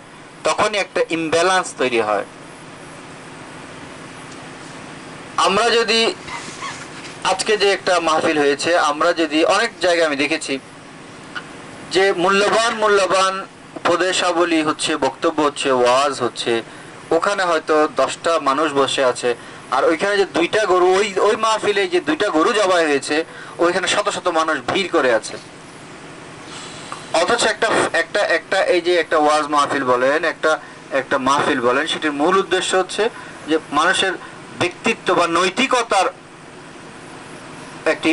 তখনই একটা ইমব্যালেন্স তৈরি হয়। আমরা যদি আজকে যে একটা মাহফিল হয়েছে, আমরা যদি অনেক জায়গায় আমি দেখেছি যে মূল্যবান উপদেশাবলী হচ্ছে, বক্তব্য হচ্ছে, ওয়াজ হচ্ছে, ওখানে হয়তো 10টা মানুষ বসে আছে, আর ওইখানে যে 2টা গরু, ওই মাহফিলে যে 2টা গরু জবাই হয়েছে, ওইখানে শত শত মানুষ ভিড় করে আছে। অথচ একটা এই যে একটা ওয়াজ মাহফিল বলেন, একটা মাহফিল বলেন, সেটির মূল উদ্দেশ্য হচ্ছে যে মানুষের ব্যক্তিত্ব বা নৈতিকতার একটি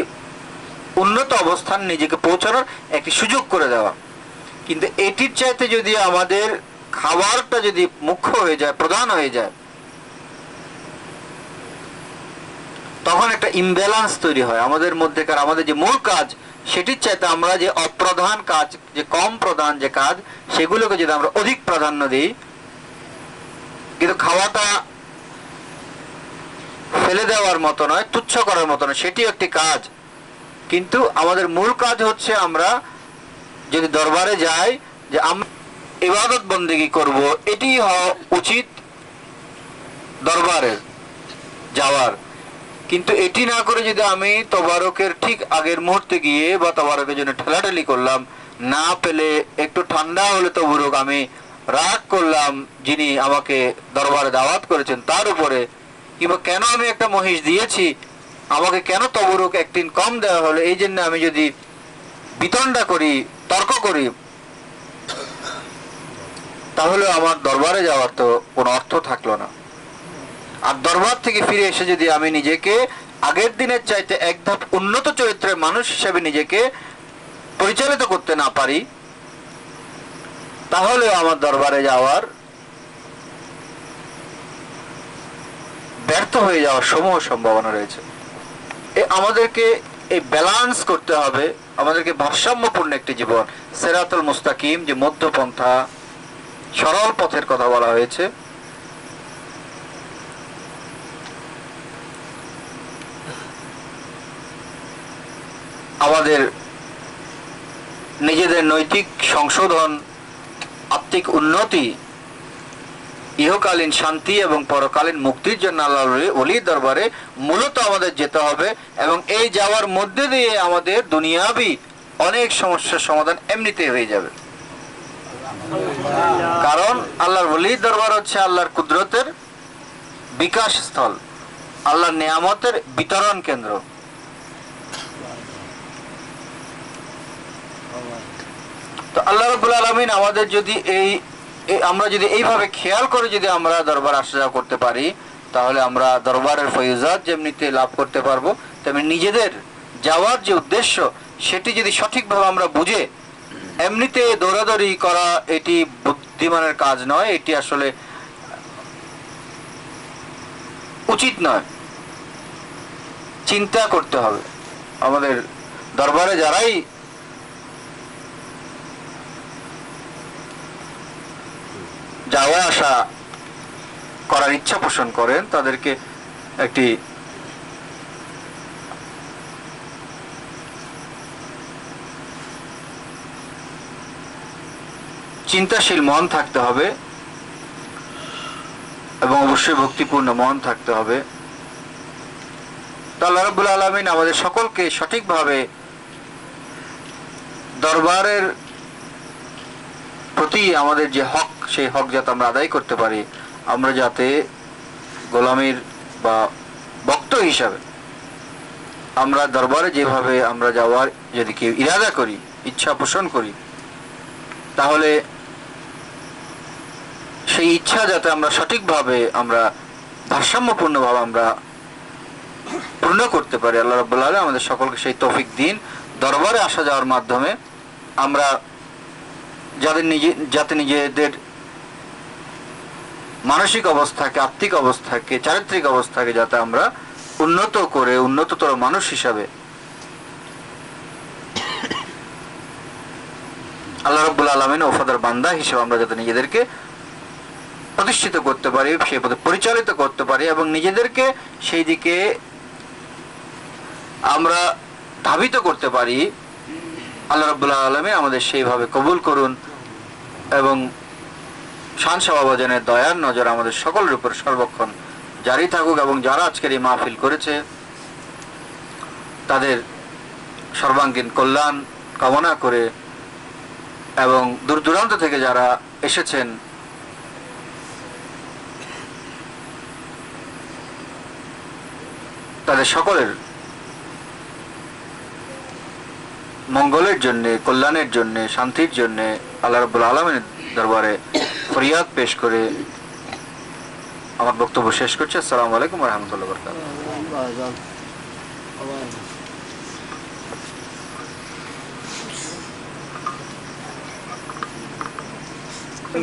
উন্নত অবস্থান নিজেকে পৌঁছানোর একটি সুযোগ করে দেওয়া। কিন্তু এটির চাইতে যদি আমাদের খাবারটা যদি মুখ্য হয়ে যায়, প্রধান হয়ে যায়, তখন একটা ইমব্যালেন্স তৈরি হয় আমাদের মধ্যেকার। আমাদের যে মূল কাজ, সেটির চাইতে আমরা যে অপ্রধান কাজ, যে কম প্রধান যে কাজ, সেগুলোকে যদি আমরা অধিক প্রাধান্য দিই, কিন্তু খাওয়াটা ফেলে দেওয়ার মতো নয়, তুচ্ছ করার মতো নয়, সেটিও একটি কাজ। কিন্তু আমাদের মূল কাজ হচ্ছে আমরা যদি দরবারে যাই, যে আমরা ইবাদত বন্দেগী করব, এটি হওয়া উচিত দরবারে যাওয়ার। কিন্তু এটি না করে যদি আমি তবারকের ঠিক আগের মুহূর্তে গিয়ে বা তবারকের জন্য ঠেলাঠেলি করলাম, না পেলে একটু ঠান্ডা হলে তবুরক আমি রাগ করলাম যিনি আমাকে দরবারে দাওয়াত করেছেন তার উপরে, কিংবা কেন আমি একটা মহিষ দিয়েছি, আমাকে কেন তবুরক একদিন কম দেওয়া হলো, এই জন্য আমি যদি বিতণ্ডা করি, তর্ক করি, তাহলে আমার দরবারে যাওয়ার তো কোনো অর্থ থাকলো না। আর দরবার থেকে ফিরে এসে যদি আমি নিজেকে আগের দিনের চাইতে এক ধাপ উন্নত চরিত্রের মানুষ হিসেবে নিজেকে পরিচালিত করতে না পারি, তাহলে আমার দরবারে যাওয়ার ব্যর্থ হয়ে যাওয়ার সমূহ সম্ভাবনা রয়েছে। আমাদেরকে এই ব্যালেন্স করতে হবে, আমাদেরকে ভারসাম্যপূর্ণ একটি জীবন, সিরাতুল মুস্তাকিম, যে মধ্যপন্থা, সরল পথের কথা বলা হয়েছে, আমাদের নিজেদের নৈতিক সংশোধন, আত্মিক উন্নতি, ইহকালীন শান্তি এবং পরকালীন মুক্তির জন্য আল্লাহর ওলির দরবারে মূলত আমাদের যেতে হবে। এবং এই যাওয়ার মধ্যে দিয়ে আমাদের দুনিয়াবি অনেক সমস্যার সমাধান এমনিতেই হয়ে যাবে। কারণ আল্লাহর ওলির দরবার হচ্ছে আল্লাহর কুদরতের বিকাশ স্থল, আল্লাহর নিয়ামতের বিতরণ কেন্দ্র। তো আল্লাহ রাব্বুল আলামিন আমাদের যদি আমরা যদি এইভাবে খেয়াল করে যদি আমরা দরবার আসা যাওয়া করতে পারি, তাহলে আমরা দরবারের ফয়জাত যেমনিতে লাভ করতে পারবো, তেমনি নিজেদের যাওয়ার যে উদ্দেশ্য সেটি যদি সঠিকভাবে আমরা বুঝে, এমনিতে দৌড়াদৌড়ি করা এটি বুদ্ধিমানের কাজ নয়, এটি আসলে উচিত নয়। চিন্তা করতে হবে। আমাদের দরবারে যারাই যাওয়া আসা করার ইচ্ছা পোষণ করেন, তাদেরকে একটি চিন্তাশীল মন থাকতে হবে এবং অবশ্যই ভক্তিপূর্ণ মন থাকতে হবে। আল্লাহ রাব্বুল আলামিন আমাদের সকলকে সঠিকভাবে দরবারের প্রতি আমাদের যে হক, সেই হক যাতে আমরা আদায় করতে পারি, আমরা যাতে গোলামীর বা ভক্ত হিসাবে আমরা দরবারে যেভাবে আমরা যাওয়ার যদি কেউ ইরাদা করি, ইচ্ছা পোষণ করি, তাহলে সেই ইচ্ছা যাতে আমরা সঠিকভাবে আমরা ভারসাম্যপূর্ণভাবে আমরা পূর্ণ করতে পারি। আল্লাহ রাব্বুল আলামিন আমাদের সকলকে সেই তৌফিক দিন। দরবারে আসা যাওয়ার মাধ্যমে আমরা যাতে নিজেদের মানসিক অবস্থাকে, আত্মিক অবস্থাকে, চারিত্রিক অবস্থাকে যাতে আমরা উন্নত করে উন্নততর মানুষ হিসাবে আল্লাহ রাব্বুল আলামিন ওফাদার বান্দা হিসেবে আমরা যাতে নিজেদেরকে প্রতিষ্ঠিত করতে পারি, সেই পথে পরিচালিত করতে পারি এবং নিজেদেরকে সেই দিকে আমরা ধাবিত করতে পারি। আল্লাহ রাব্বুল আলামিন আমাদের সেইভাবে কবুল করুন এবং শান শাহবাজানের দয়ার নজর আমাদের সকলের উপর সর্বক্ষণ জারি থাকুক। এবং যারা আজকের এই মাহফিল করেছে তাদের সর্বাঙ্গীন কল্যাণ কামনা করে এবং দূর দূরান্ত থেকে যারা এসেছেন তাদের সকলের মঙ্গলের জন্য, কল্যাণের জন্য, শান্তির জন্য আল্লাহ রাব্বুল আলামিনের দরবারে ফরিয়াদ পেশ করে আমার বক্তব্য শেষ করছি। আসসালামু আলাইকুম ওয়া রাহমাতুল্লাহি ওয়া বারাকাতুহু।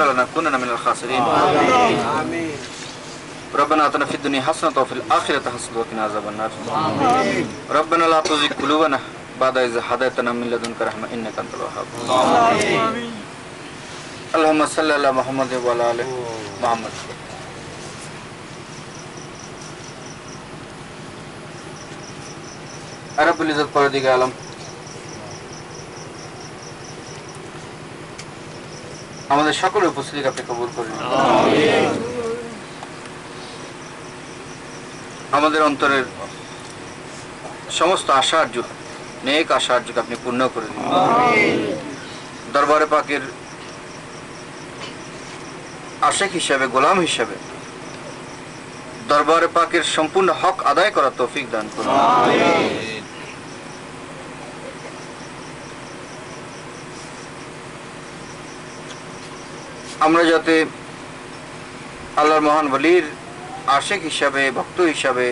لنكونن من الخاسرين آمين. ربنا آتنا في الدنيا حسنة وفي الآخرة حسنة وقنا عذاب النار. ربنا لا تزغ قلوبنا بعد إذ هديتنا من لدنك رحمة إنك أنت الوهاب. اللهم صل على محمد وعلى آل محمد. রব্বুল ইজ্জত পরদিগার আলম আমাদের সকলের উপস্থিতিকে আপনি কবুল করুন। আমাদের অন্তরের সমস্ত আশার যুগ, নেক আশার যুগ আপনি পূর্ণ করে দিন। দরবারে পাকের আশিক হিসাবে, গোলাম হিসাবে দরবারে পাকের সম্পূর্ণ হক আদায় করার তৌফিক দান করুন। আমরা যাতে আল্লাহর মহান ওলির আশিক হিসাবে, ভক্ত হিসাবে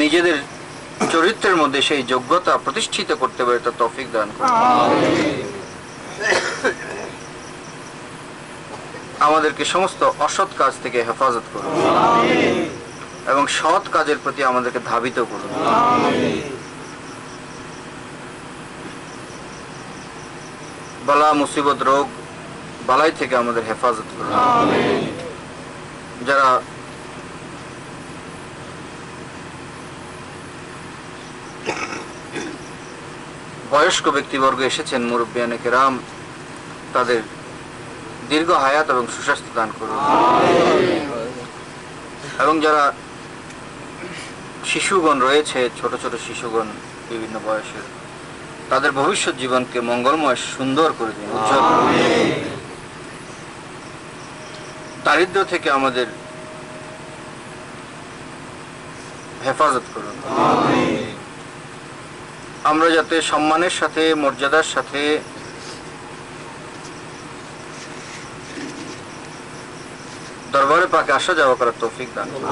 নিজেদের চরিত্রের মধ্যে সেই যোগ্যতা প্রতিষ্ঠিত করতে পারে তার তৌফিক দান করুন। আমাদেরকে সমস্ত অসৎ কাজ থেকে হেফাজত করুন এবং সৎ কাজের প্রতি আমাদেরকে ধাবিত করুন। বালা মুসিবত, রোগ বালাই থেকে আমাদের হেফাজত করুন। যারা বয়স্ক ব্যক্তিবর্গ এসেছেন, মুরব্বিয়ানে কেরাম, তাদের দীর্ঘ হায়াত এবং সুস্বাস্থ্য দান করুন। এবং যারা শিশুগণ রয়েছে, ছোট ছোট শিশুগণ বিভিন্ন বয়সের, তাদের ভবিষ্যৎ জীবনকে মঙ্গলময় সুন্দর করে দিন, উজ্জ্বল করে দিন। দারিদ্র থেকে আমাদের হেফাজত করুন। আমরা যাতে সম্মানের সাথে, মর্যাদার সাথে দরবারে পাকে আসা যাওয়া করার তৌফিক দান করুন।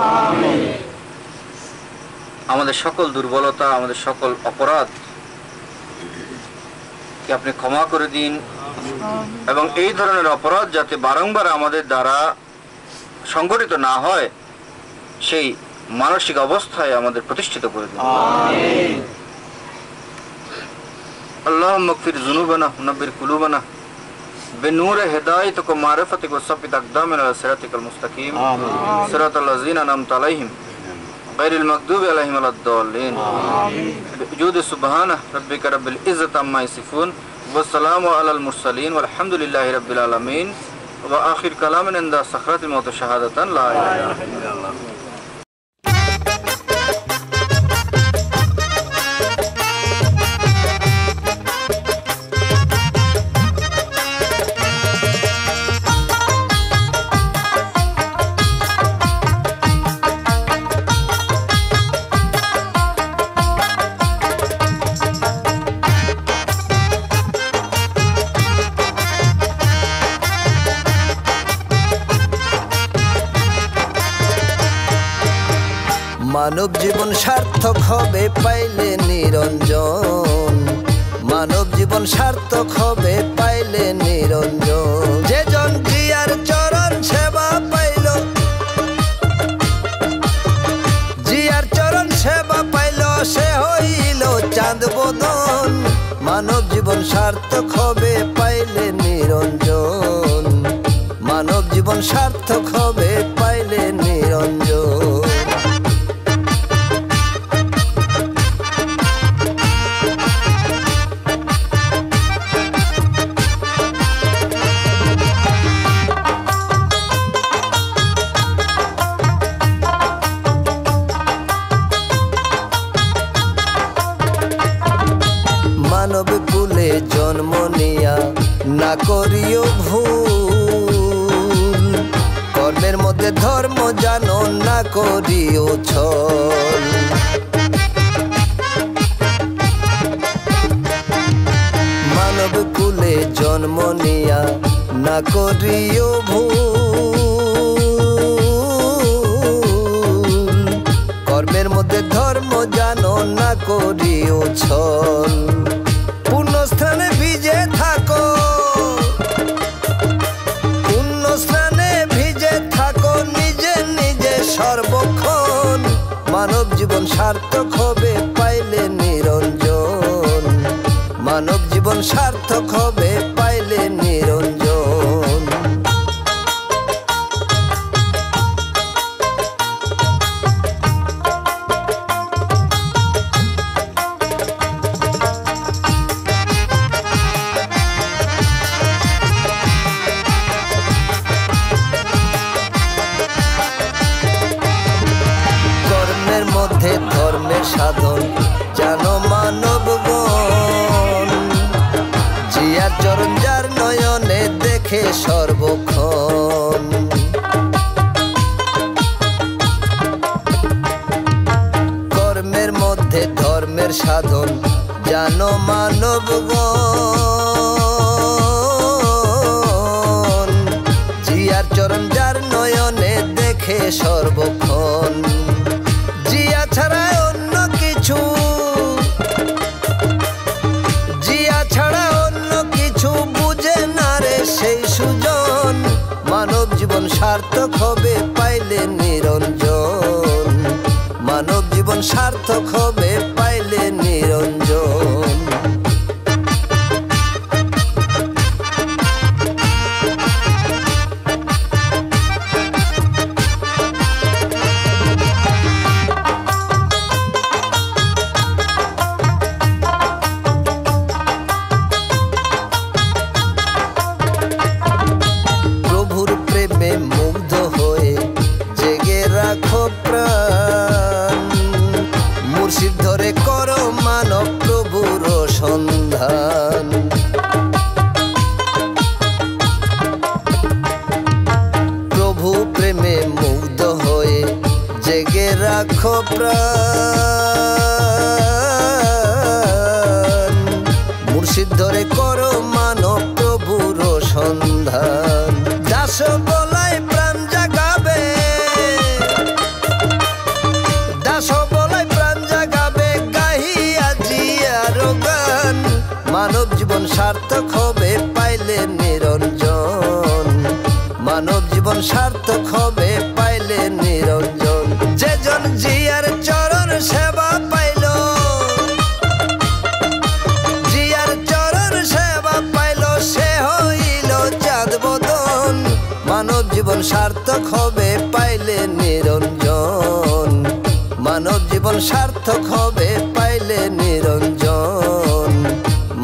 আমাদের সকল দুর্বলতা, আমাদের সকল অপরাধ কে আপনি ক্ষমা করে দিন, এবং এই ধরনের অপরাধ যাতে বারংবার আমাদের দ্বারা সংঘটিত না হয়, সেই মানসিক অবস্থায় আমাদের প্রতিষ্ঠিত করে দিন। اللهم اغفر ذنوبنا ونبر قلوبنا بنور هدايتك ومعرفتك وثبت اقدامنا على صراطك المستقيم صراط الذين انعمت عليهم غير المغضوب عليهم ولا الضالين بوجود سبحان ربك رب العزة عما يصفون والسلام على المرسلين والحمد لله رب العالمين وآخر كلام عند سكرات الموت شهادة لا إله إلا الله. মানব জীবন সার্থক হবে পাইলে নিরঞ্জন, মানব জীবন সার্থক হবে পাইলে নিরঞ্জন। যেজন জিয়ার চরণ সেবা পাইল, জিয়ার চরণ সেবা পাইল, সে হইল চাঁদ বদন। মানব জীবন সার্থক হবে পাইলে নিরঞ্জন, মানব জীবন সার্থক হবে পাইলে নিরঞ্জন। মানব কুলে জন্ম নিয়া না করিও ভুল, কর্মের মধ্যে ধর্ম জানো না করিও ছল। মানব কুলে জন্ম নিয়া না করিও ভুল, কর্মের মধ্যে ধর্ম জানো না করিও ছল। পুণ্যস্থানে ভিজে থাকো, পুণ্যস্থানে ভিজে থাকো নিজে নিজে সর্বক্ষণ। মানব জীবন সার্থক হবে পাইলে নিরঞ্জন, মানব জীবন সার্থক হবে পাইলে নিরঞ্জন। কর্মের মধ্যে ধর্মের সাধন জানো মানবগণ, জিয়ার চরণ যার নয়নে দেখে সর্বক্ষণ। কর্মের মধ্যে ধর্মের সাধন জানো মানবগণ, জিয়ার চরণ যার নয়নে দেখে সর্বক্ষণ। জিয়া ছাড়া অন্য কিছু, জিয়া ছাড়া অন্য কিছু বুঝে না রে সেই সুজন। মানব জীবন সার্থক হবে পাইলে নিরঞ্জন, মানব জীবন সার্থক হবে পাইলে নিরঞ্জন। রাখো প্রাণ মুর্শিদ ধরে করো মানব প্রভুর সন্ধান দাস বলাই প্রাণ জাগাবে দাস বলাই প্রাণ জাগাবে গাহিয়া জিয়ার গান মানব জীবন সার্থক হবে পাইলে নিরঞ্জন মানব জীবন সার্থক হবে পাইলে নিরঞ্জন যেজন জিয়ার চরণ সেবা পাইল জিয়ার চরণ সেবা পাইল সে হইল চাঁদ বদন মানব জীবন সার্থক হবে পাইলে নিরঞ্জন মানব জীবন সার্থক হবে পাইলে নিরঞ্জন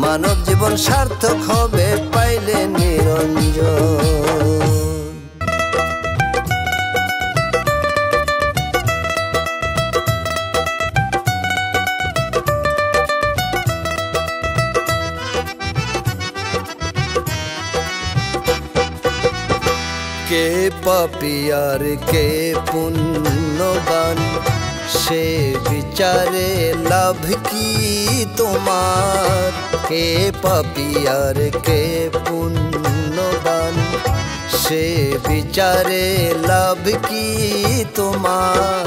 মানব জীবন সার্থক হবে পাইলে নিরঞ্জন কে পাপী আর কে পুণ্যবান সে বিচারে লাভ কি তোমার কে পাপী আর কে পুণ্যবান সে বিচারে লাভ কি তোমার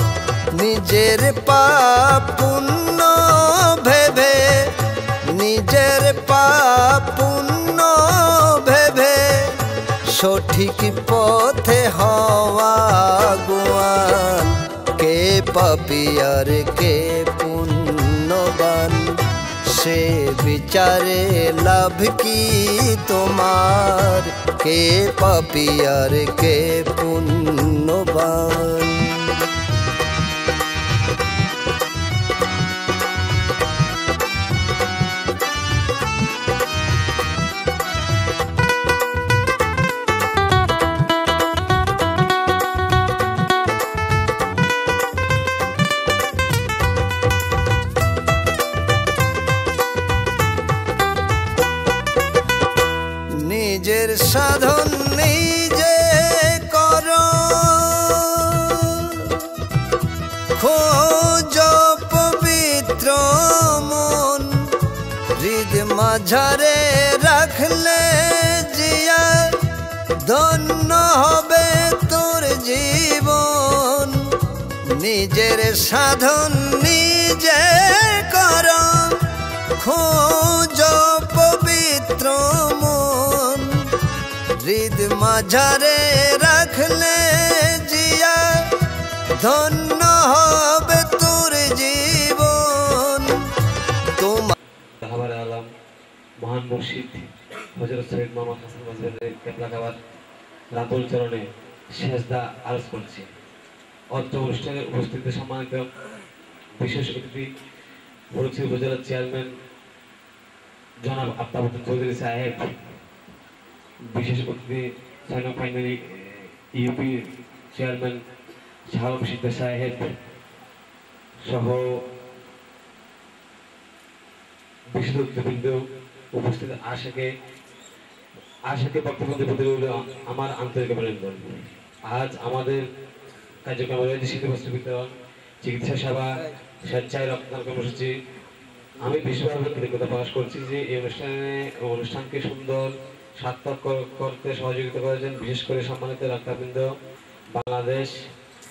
নিজের পাপ পুণ্য ভেবে নিজের পাপ পুণ্য ভেবে সঠিক পথে হওয়া গুয়ান কে পাপী আর কে পুণ্যবান সে বিচারে লাভ কি তোমার কে পাপী আর কে পুণ্যবান নিজের সাধন নিজে করো খোঁজ পবিত্র মন হৃদ মাঝারে রাখলে জিয়া ধন্য হবে তোর জীবন নিজের সাধন নিজে করো খোঁজ পবিত্র মন হৃদ মাঝারে রাখলে জিয়া ধন্য হবে তোর জীবন তোমার আলম মহান মুর্শিদ হযরত সৈয়দ মোহাম্মদ হাসান মাঝহারের কেবলা কাবার রাতুল চরণে সেজদা আরজ করছি অত্র অনুষ্ঠানে উপস্থিত সম্মানিত বিশেষ অতিথি ভরুচি উপজেলার চেয়ারম্যান জনাব আফতাবউদ্দিন চৌধুরী সাহেব বিশেষ অতিথি 6 নং primary UP chairman Shah Siddique সাহেব সহ বিশেষ অতিথিবৃন্দ উপস্থিত আশাকে বক্তব্য দিতে আমার আন্তরিক অভিনন্দন আজ আমাদের কার্যক্রম রয়েছে শীতবস্ত্র বিতরণ চিকিৎসা সেবা স্বেচ্ছায় রক্তদান কর্মসূচি আমি বিশেষভাবে কৃতজ্ঞতা প্রকাশ করছি যে এই অনুষ্ঠানকে সুন্দর সার্থক করতে সহযোগিতা করেছেন বিশেষ করে সম্মানিত ডাক্তারবৃন্দ বাংলাদেশ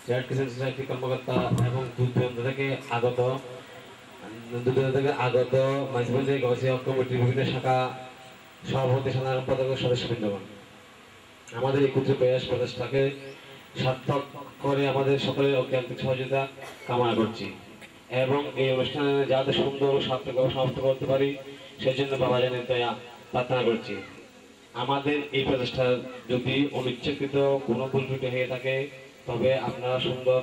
রেড ক্রিসেন্ট সোসাইটি কর্মকর্তা এবং দূর দূরান্ত থেকে আগত মাঝবন্দি গবেষণা কমিটির বিভিন্ন শাখা সভাপতি সাধারণ সম্পাদক সদস্যবৃন্দগণ আমাদের এই ক্ষুদ্র প্রয়াস প্রচেষ্টাকে সার্থক করে আমাদের সকলের ঐকান্তিক সহযোগিতা কামনা করছি এবং এই অনুষ্ঠানে যাতে সুন্দর ও সার্থকভাবে সমাপ্ত করতে পারি সেজন্য বাবা জানের দয়া প্রার্থনা করছি আমাদের এই প্রচেষ্টা যদি অনিচ্ছাকৃত কোনো ভুল ত্রুটি হয়ে থাকে তবে আপনারা সুন্দর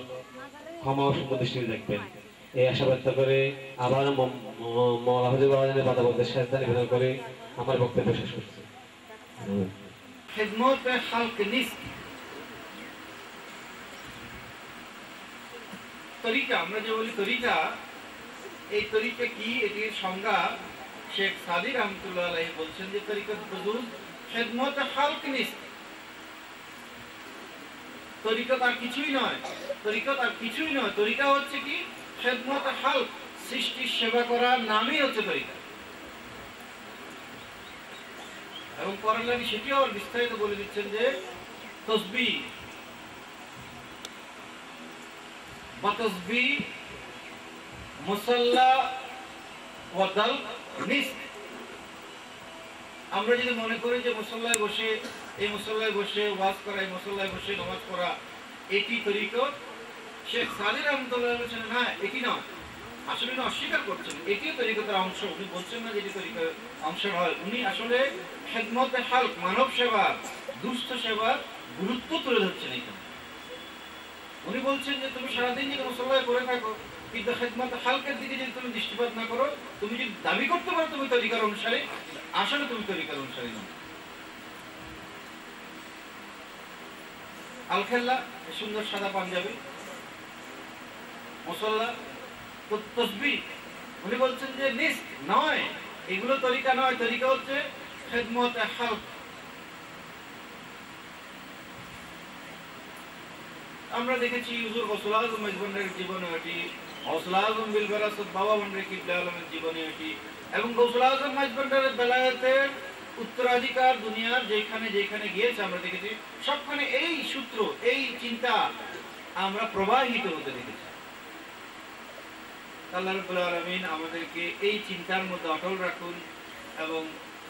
ক্ষমা ও সুন্দর দৃষ্টিতে দেখবেন এই আশা ব্যক্ত করে আবার মওলা হুজুর বাবা জানের কথা বলতে সেজদা নিবেদন করে আমার বক্তব্য শেষ করছি খিদমত খালক নিস তরিকা আমরা যে বলি তরিকা এই তরিকা কি এটির সংজ্ঞা শেখ সাদি রহমতুল্লাহ আলাইহি বলছেন যে তরিকাত বুজুর্গ খিদমত খালক নিস তরিকত আর কিছুই নয়, তরিকত আর কিছুই নয়। তরিকা হচ্ছে কি? খেদমতে হালক, সৃষ্টির সেবা করার নামই হচ্ছে তরিকা। এবং পরের লাইনে সেটিও আবার বিস্তারিত বলে দিচ্ছেন যে তসবিহ বা তসবিহ মুসাল্লা ওয়া দাল নিস। আমরা যদি মনে করি যে মুসল্লায় বসে, এই মুসল্লায় বসে ওয়াজ করা, এই মুসল্লায় বসে নামাজ পড়া এটি তরিকত, শেখ সাদি রহমতুল্লাহ বলেছেন না এটি নয়। আসলে উনি অস্বীকার করছেন এটিও তরিকতের অংশ। উনি বলছেন না যেটি তরিকতের অংশ নয়। উনি আসলে খেদমতে হালক, মানব সেবা, দুস্থ সেবার গুরুত্ব তুলে ধরছেন এখানে। উনি বলছেন যে তুমি সারাদিন যদি মুসল্লায় করে থাকো, কিন্তু খেদমতে হালকের দিকে যদি তুমি দৃষ্টিপাত না করো, তুমি যদি দাবি করতে পারো তুমি তরিকার অনুসারী, আসলে তুমি তরিকার অনুসারী নও। আল খেল্লা, সুন্দর সাদা পাঞ্জাবি, মুসল্লা, তসবিহ, উনি বলছেন যে নিস নয়, এগুলো তরিকা নয়। তরিকা হচ্ছে খেদমতে হালক। আমরা দেখেছি হুজুর গৌসুল আজম মাইজভান্ডারীর জীবনে এটি, গৌসুল আজম বিল বেরাসত বাবা ভান্ডারী কিবলা আলমের জীবনে এটি, এবং গৌসুল আজম মাইজভান্ডারের বেলায়েতের উত্তরাধিকার দুনিয়ার যেখানে যেখানে গিয়েছে আমরা দেখেছি সবখানে এই সূত্র, এই চিন্তা আমরা প্রবাহিত হতে দেখেছি। আল্লাহ রাব্বুল আলামিন আমাদেরকে এই চিন্তার মধ্যে অটল রাখুন এবং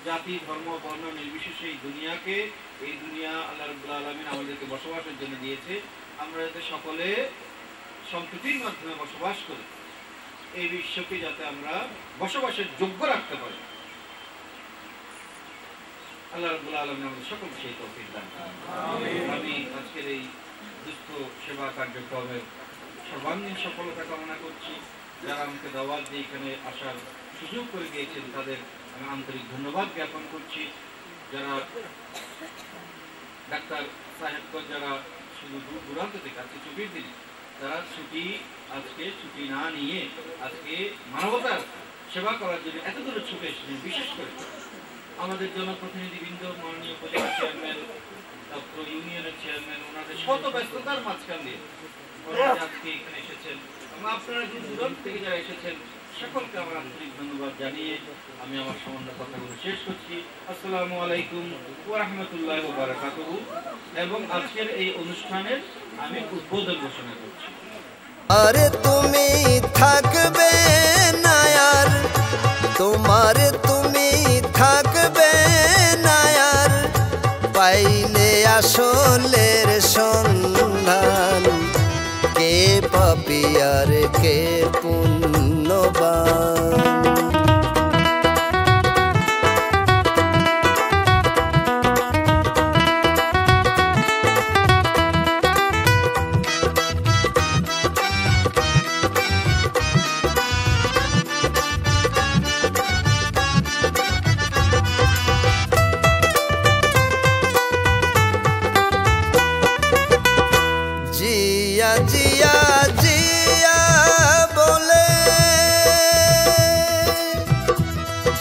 জাতি, ধর্ম, বর্ণ নির্বিশেষে এই দুনিয়াকে, এই দুনিয়া আল্লাহ রাব্বুল আলামিন আমাদেরকে বসবাসের জন্য দিয়েছে। আমরা যাতে সকলে সম্প্রীতির মাধ্যমে বসবাস করি, এই বিশ্বকে যাতে আমরা বসবাসের যোগ্য রাখতে পারি। আল্লাহ রাব্বুল আলামিন আমাদের সকলকে সেই তৌফিক দান করুন। আমি আজকের এই দুস্থ সেবা কার্যক্রমের সর্বাঙ্গীন সফলতা কামনা করছি। যারা আমাকে দাওয়াত দিয়ে এখানে আসার সুযোগ করে দিয়েছেন তাদের আমি আন্তরিক ধন্যবাদ জ্ঞাপন করছি। যারা ডাক্তার সাহেবগঞ্জ, যারা শুধু দূর দূরান্ত থেকে আজকে ছুটির দিন, তারা আজকে ছুটি না নিয়ে আজকে মানবতার সেবা করার জন্য এত দূরে ছুটে এসেছেন। বিশেষ করে আমাদের জনপ্রতিনিধিবৃন্দ, মাননীয় উপজেলা চেয়ারম্যান, তারপর ইউনিয়নের চেয়ারম্যান, ওনাদের শত ব্যস্ততার মাঝখান দিয়ে আজকে এখানে এসেছেন। আপনারা দূর দূরান্ত থেকে যারা এসেছেন সকলকে আমার আন্তরিক ধন্যবাদ জানিয়ে আমি আমার সামান্য কথাগুলো শেষ করছি। আসসালামু আলাইকুম ওয়া রাহমাতুল্লাহি ওয়া বারাকাতুহু। এবং আজকের এই অনুষ্ঠানের আমি উদ্বোধন ঘোষণা করছি। আরে তুমি থাকবে না আর, তোমার তুমি থাকবে না আর, পাইলে আসলের সন্ধান, কে পাপী আর কে পুণ্যবান। জিয়া জিয়া জিয়া বলে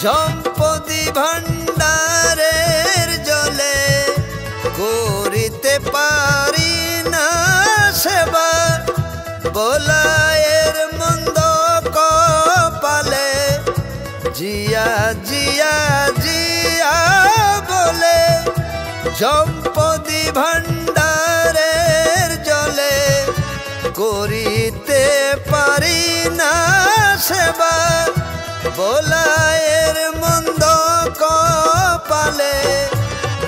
সম্পত্তি ভান্ডারের জলে, করিতে পারি না সেবা, বলায়ের মন্দ কপালে। জিয়া জিয়া জিয়া বলে সম্পত্তি ভান্ডারের জলে, করিতে পারি না সেবা, বলায়ের মন্দ কপালে।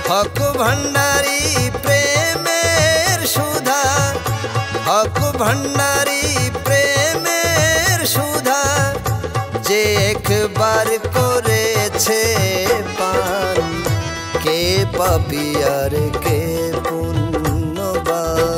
হক ভান্ডারি প্রেমের সুধা, হক ভান্ডারি প্রেমের সুধা, যে একবার করেছে পান, কে পাপী আর কে পুণ্যবান।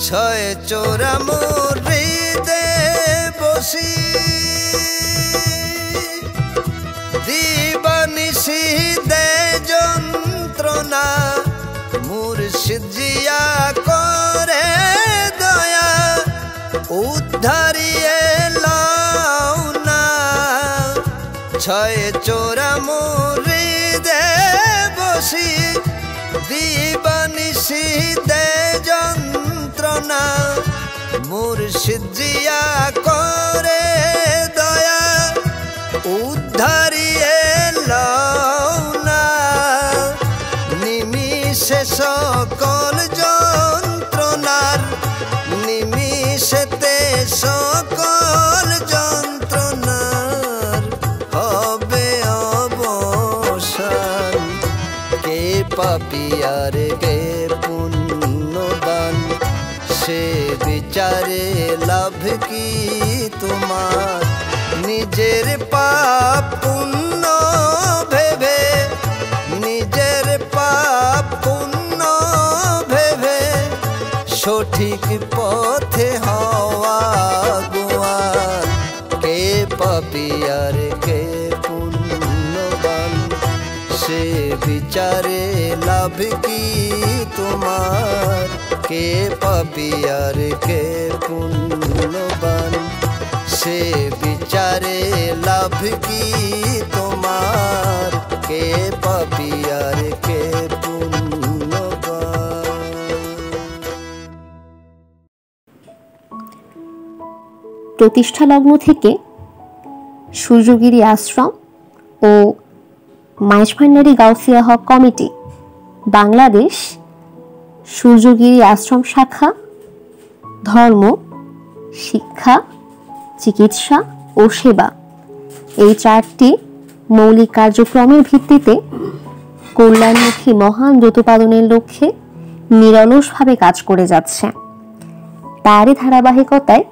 ছয় চোরা মুরিদে বসি, মুর্শিদ জিয়া করে দয়া উদ্ধারিয়ে লাও না ছয় চোরা মুরিদে বসি দিবানিশি দে যন্ত্রণা মুর্শিদ জিয়া করে দয়া উদ্ধারিয়ে লাও না নিমিষে সকল যন্ত্রণার নিমিষেতে সকল যন্ত্রণার হবে অবসান কে পাপিয়ার কে পুণ্যবান সে বিচারে লাভ কি তোমার নিজের পাপ পুণ্য ভেবে নিজের পাপ পুণ্য ভেবে সঠিক পথে হওয়া গোয়ার কে পাপিয়ার কে পুণ্যবান সে বিচারে লাভ কি তোমার কে পাপিয়ার কে পুণ্যবান সে বিচারে লাভ কি তোমার কে পাপিয়ার কে পুণ্যবান। প্রতিষ্ঠা লগ্ন থেকে সূর্যগিরি আশ্রম ও মাইজভান্ডারী গাউসিয়া হক কমিটি বাংলাদেশ সূর্যগিরি আশ্রম শাখা ধর্ম, শিক্ষা, চিকিৎসা ও সেবা এই 4টি মৌলিক কার্যক্রমের ভিত্তিতে কল্যাণমুখী মহান দ্রুতপাদনের লক্ষ্যে নিরলসভাবে কাজ করে যাচ্ছে। তারই ধারাবাহিকতায়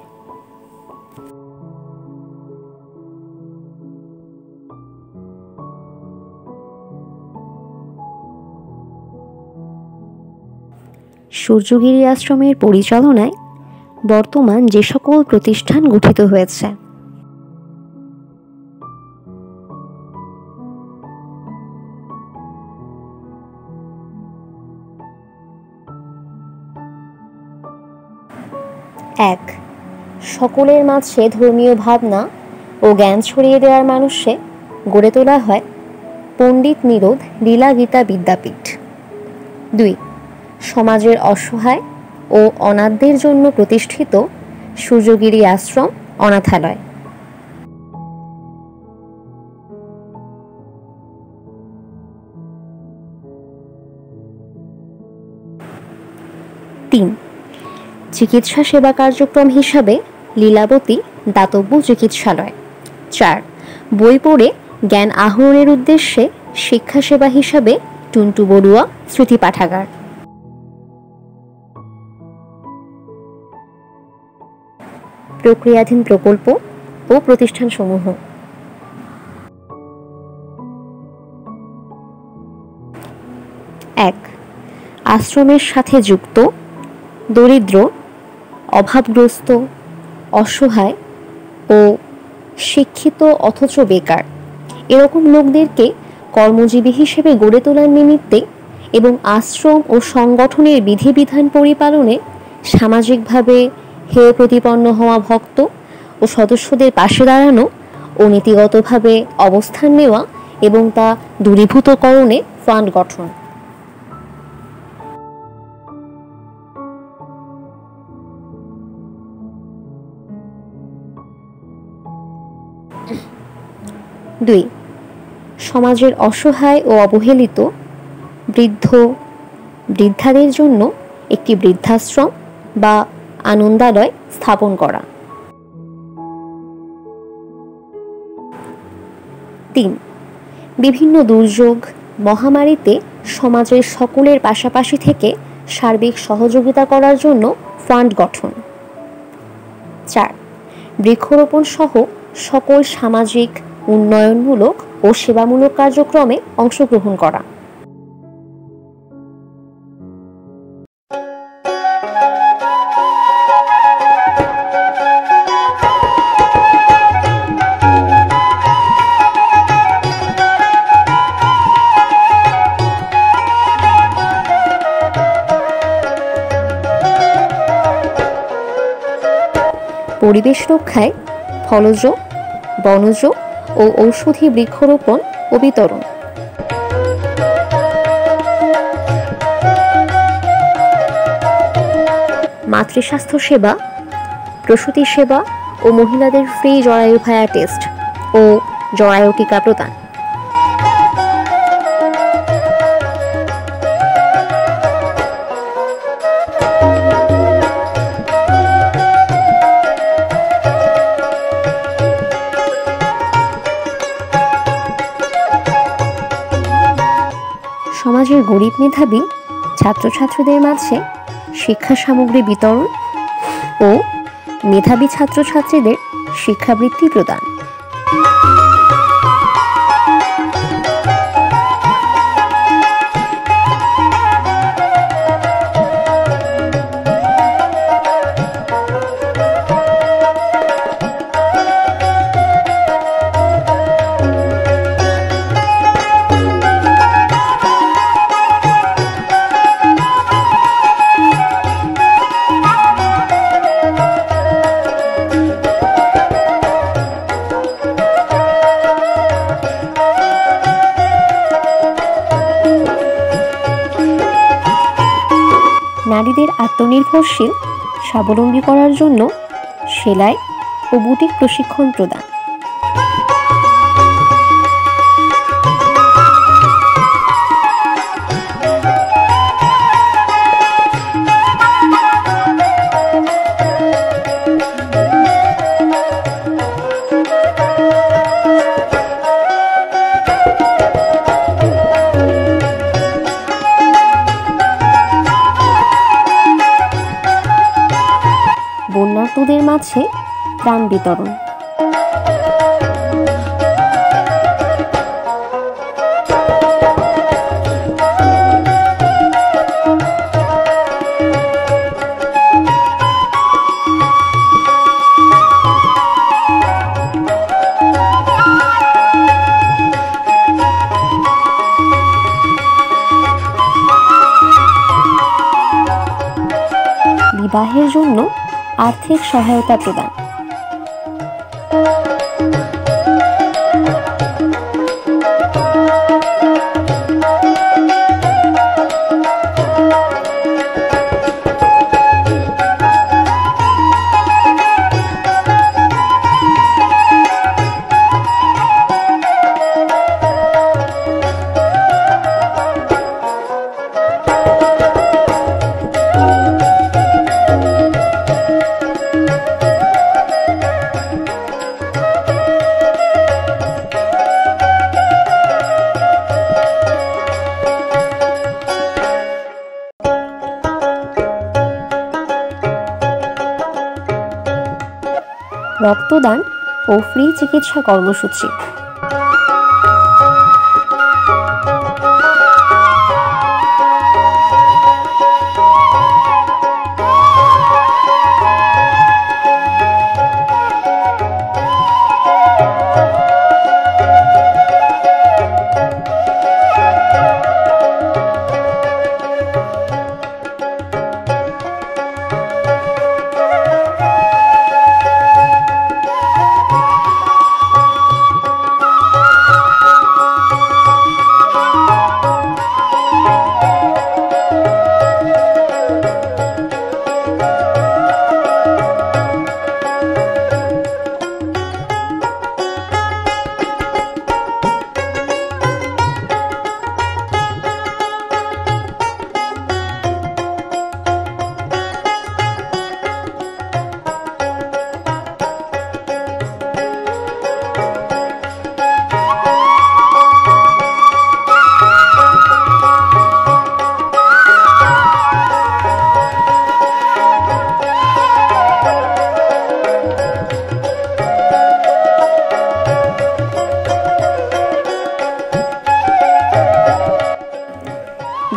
সূর্যগিরি আশ্রমের পরিচালনায় বর্তমান যে সকল প্রতিষ্ঠান গঠিত হয়েছে এক, সকলের মাঝে ধর্মীয় ভাবনা ও জ্ঞান ছড়িয়ে দেওয়ার মানুষে গড়ে তোলা হয় পণ্ডিত নিরোধ লীলা গীতা বিদ্যাপীঠ। 2, সমাজের অসহায় ও অনাথদের জন্য প্রতিষ্ঠিত সূর্যগিরি আশ্রম অনাথালয়। 3, চিকিৎসা সেবা কার্যক্রম হিসাবে লীলাবতী দাতব্য চিকিৎসালয়। 4, বই পড়ে জ্ঞান আহরণের উদ্দেশ্যে শিক্ষা সেবা হিসাবে টুন্টু বড়ুয়া স্মৃতি পাঠাগার। প্রক্রিয়াধীন প্রকল্প ও প্রতিষ্ঠানসমূহ: 1, আশ্রমের সাথে যুক্ত দরিদ্র, অভাবগ্রস্ত, অসহায় ও শিক্ষিত অথচ বেকার এরকম লোকদেরকে কর্মজীবী হিসেবে গড়ে তোলার নিমিত্তে এবং আশ্রম ও সংগঠনের বিধিবিধান পরিপালনে সামাজিকভাবে হেয় প্রতিপন্ন হওয়া ভক্ত ও সদস্যদের পাশে দাঁড়ানো ও নীতিগতভাবে অবস্থান নেওয়া এবং তা দূরীভূতকরণে ফান্ড গঠন। 2, সমাজের অসহায় ও অবহেলিত বৃদ্ধ বৃদ্ধাদের জন্য একটি বৃদ্ধাশ্রম বা আনন্দালয় স্থাপন করা। 3, বিভিন্ন দুর্যোগ মহামারীতে সমাজের সকলের পাশাপাশি থেকে সার্বিক সহযোগিতা করার জন্য ফান্ড গঠন। 4, বৃক্ষরোপণ সহ সকল সামাজিক উন্নয়নমূলক ও সেবামূলক কার্যক্রমে অংশগ্রহণ করা। পরিবেশ রক্ষায় ফলজ, বনজ ও ঔষধি বৃক্ষরোপণ ও বিতরণ। মাতৃস্বাস্থ্য সেবা, প্রসূতি সেবা ও মহিলাদের ফ্রি জরায়ু ভায়া টেস্ট ও জরায়ু টিকা প্রদান। সমাজের গরিব মেধাবী ছাত্রছাত্রীদের মাঝে শিক্ষা সামগ্রী বিতরণ ও মেধাবী ছাত্রছাত্রীদের শিক্ষাবৃত্তি প্রদান। নারীদের আত্মনির্ভরশীল স্বাবলম্বী করার জন্য সেলাই ও বুটিক প্রশিক্ষণ প্রদান। বন্যার্তদের মাঝে ত্রাণ বিতরণ। বিবাহের জন্য আর্থিক সহায়তা প্রদান। রক্তদান ও ফ্রি চিকিৎসা কর্মসূচি।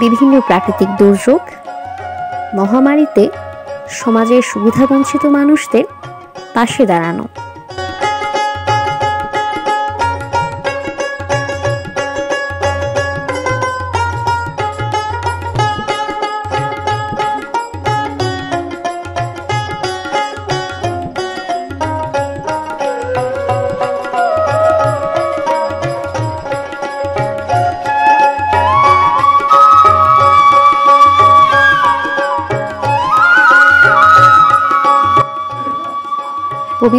বিভিন্ন প্রাকৃতিক দুর্যোগ, মহামারীতে সমাজের সুবিধাবঞ্চিত মানুষদের পাশে দাঁড়ানো।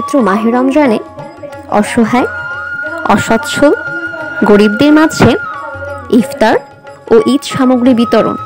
পবিত্র মাহে রমজানে অসহায়, অসচ্ছল, গরিবদের মাঝে ইফতার ও ঈদ সামগ্রী বিতরণ।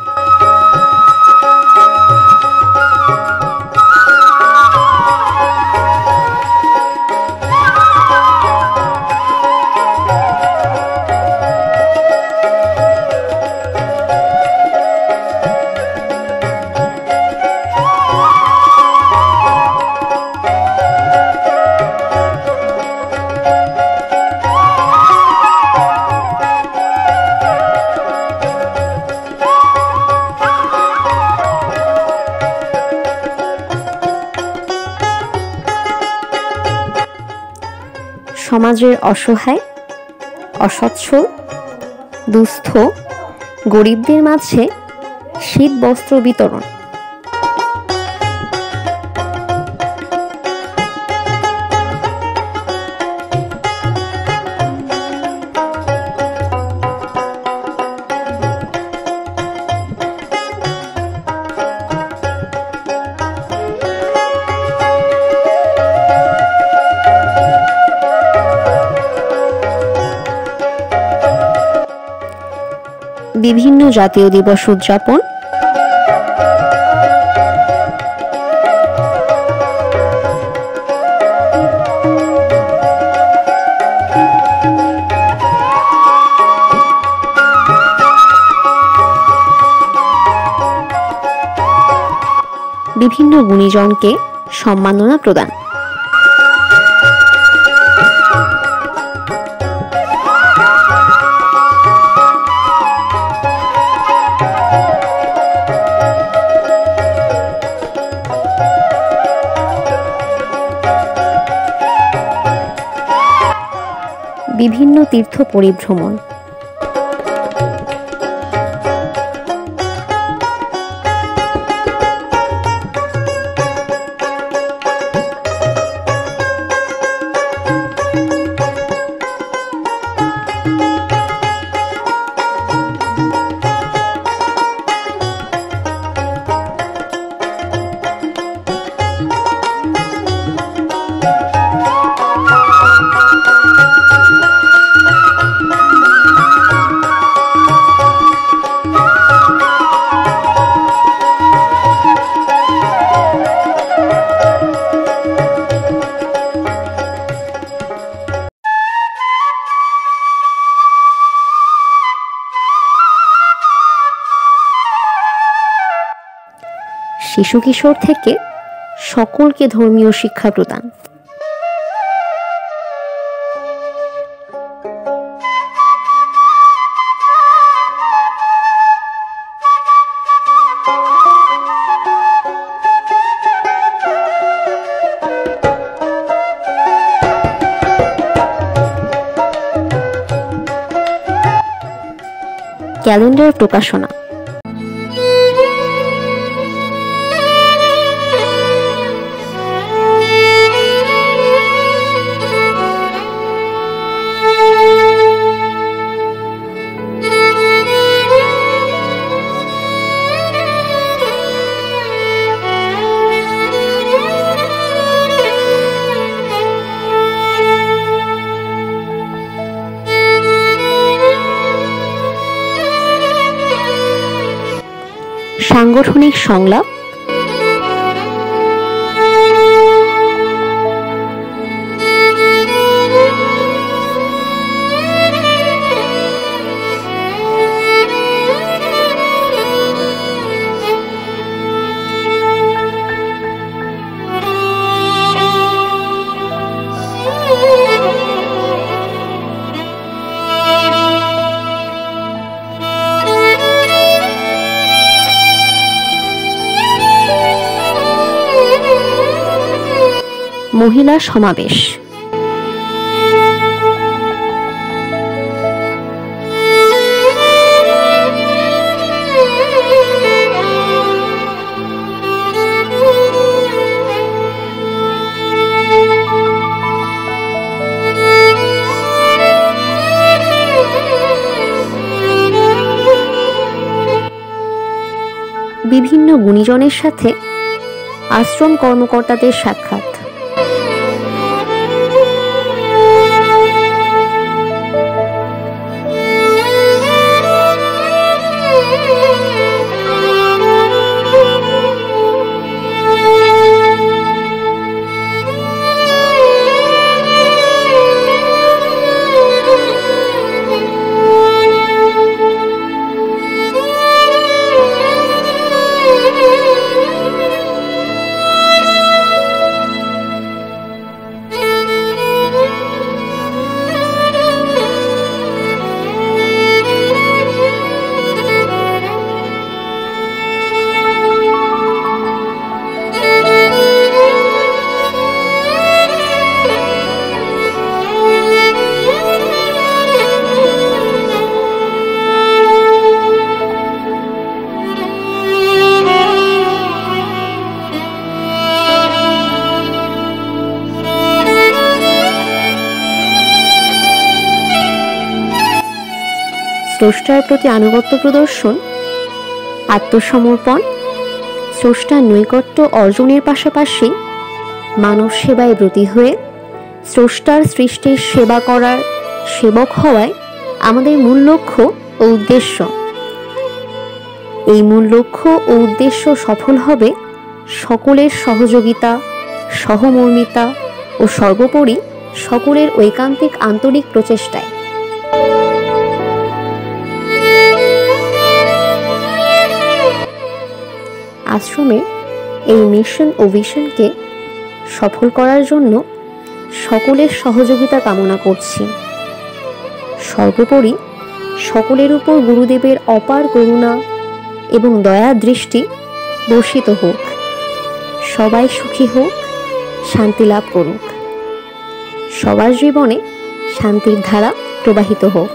সমাজের অসহায়, অসচ্ছল, দুস্থ, গরিবদের মাঝে শীত বস্ত্র বিতরণ। বিভিন্ন জাতীয় দিবস উদযাপন, বিভিন্ন গুণীজনকে সম্মাননা প্রদান। বিভিন্ন তীর্থ পরিভ্রমণ। শিশু কিশোর থেকে সকলকে ধর্মীয় শিক্ষা প্রদান। ক্যালেন্ডার প্রকাশনা। সাংগঠনিক সংলাপ। মহিলা সমাবেশ। বিভিন্ন গুণীজনের সাথে আশ্রম কর্মকর্তাদের সাক্ষাৎ। স্রষ্টার প্রতি আনুগত্য প্রদর্শন, আত্মসমর্পণ, স্রষ্টার নৈকট্য অর্জনের পাশাপাশি মানব সেবায় ব্রতী হয়ে স্রষ্টার সৃষ্টির সেবা করার সেবক হওয়ায় আমাদের মূল লক্ষ্য ও উদ্দেশ্য। এই মূল লক্ষ্য ও উদ্দেশ্য সফল হবে সকলের সহযোগিতা, সহমর্মিতা ও সর্বোপরি সকলের ঐকান্তিক আন্তরিক প্রচেষ্টায়। আশ্রমের এই মিশন ও ভিশনকে সফল করার জন্য সকলের সহযোগিতা কামনা করছি। সর্বোপরি সকলের উপর গুরুদেবের অপার করুণা এবং দয়ার দৃষ্টি বর্ষিত হোক। সবাই সুখী হোক, শান্তি লাভ করুক। সবার জীবনে শান্তির ধারা প্রবাহিত হোক।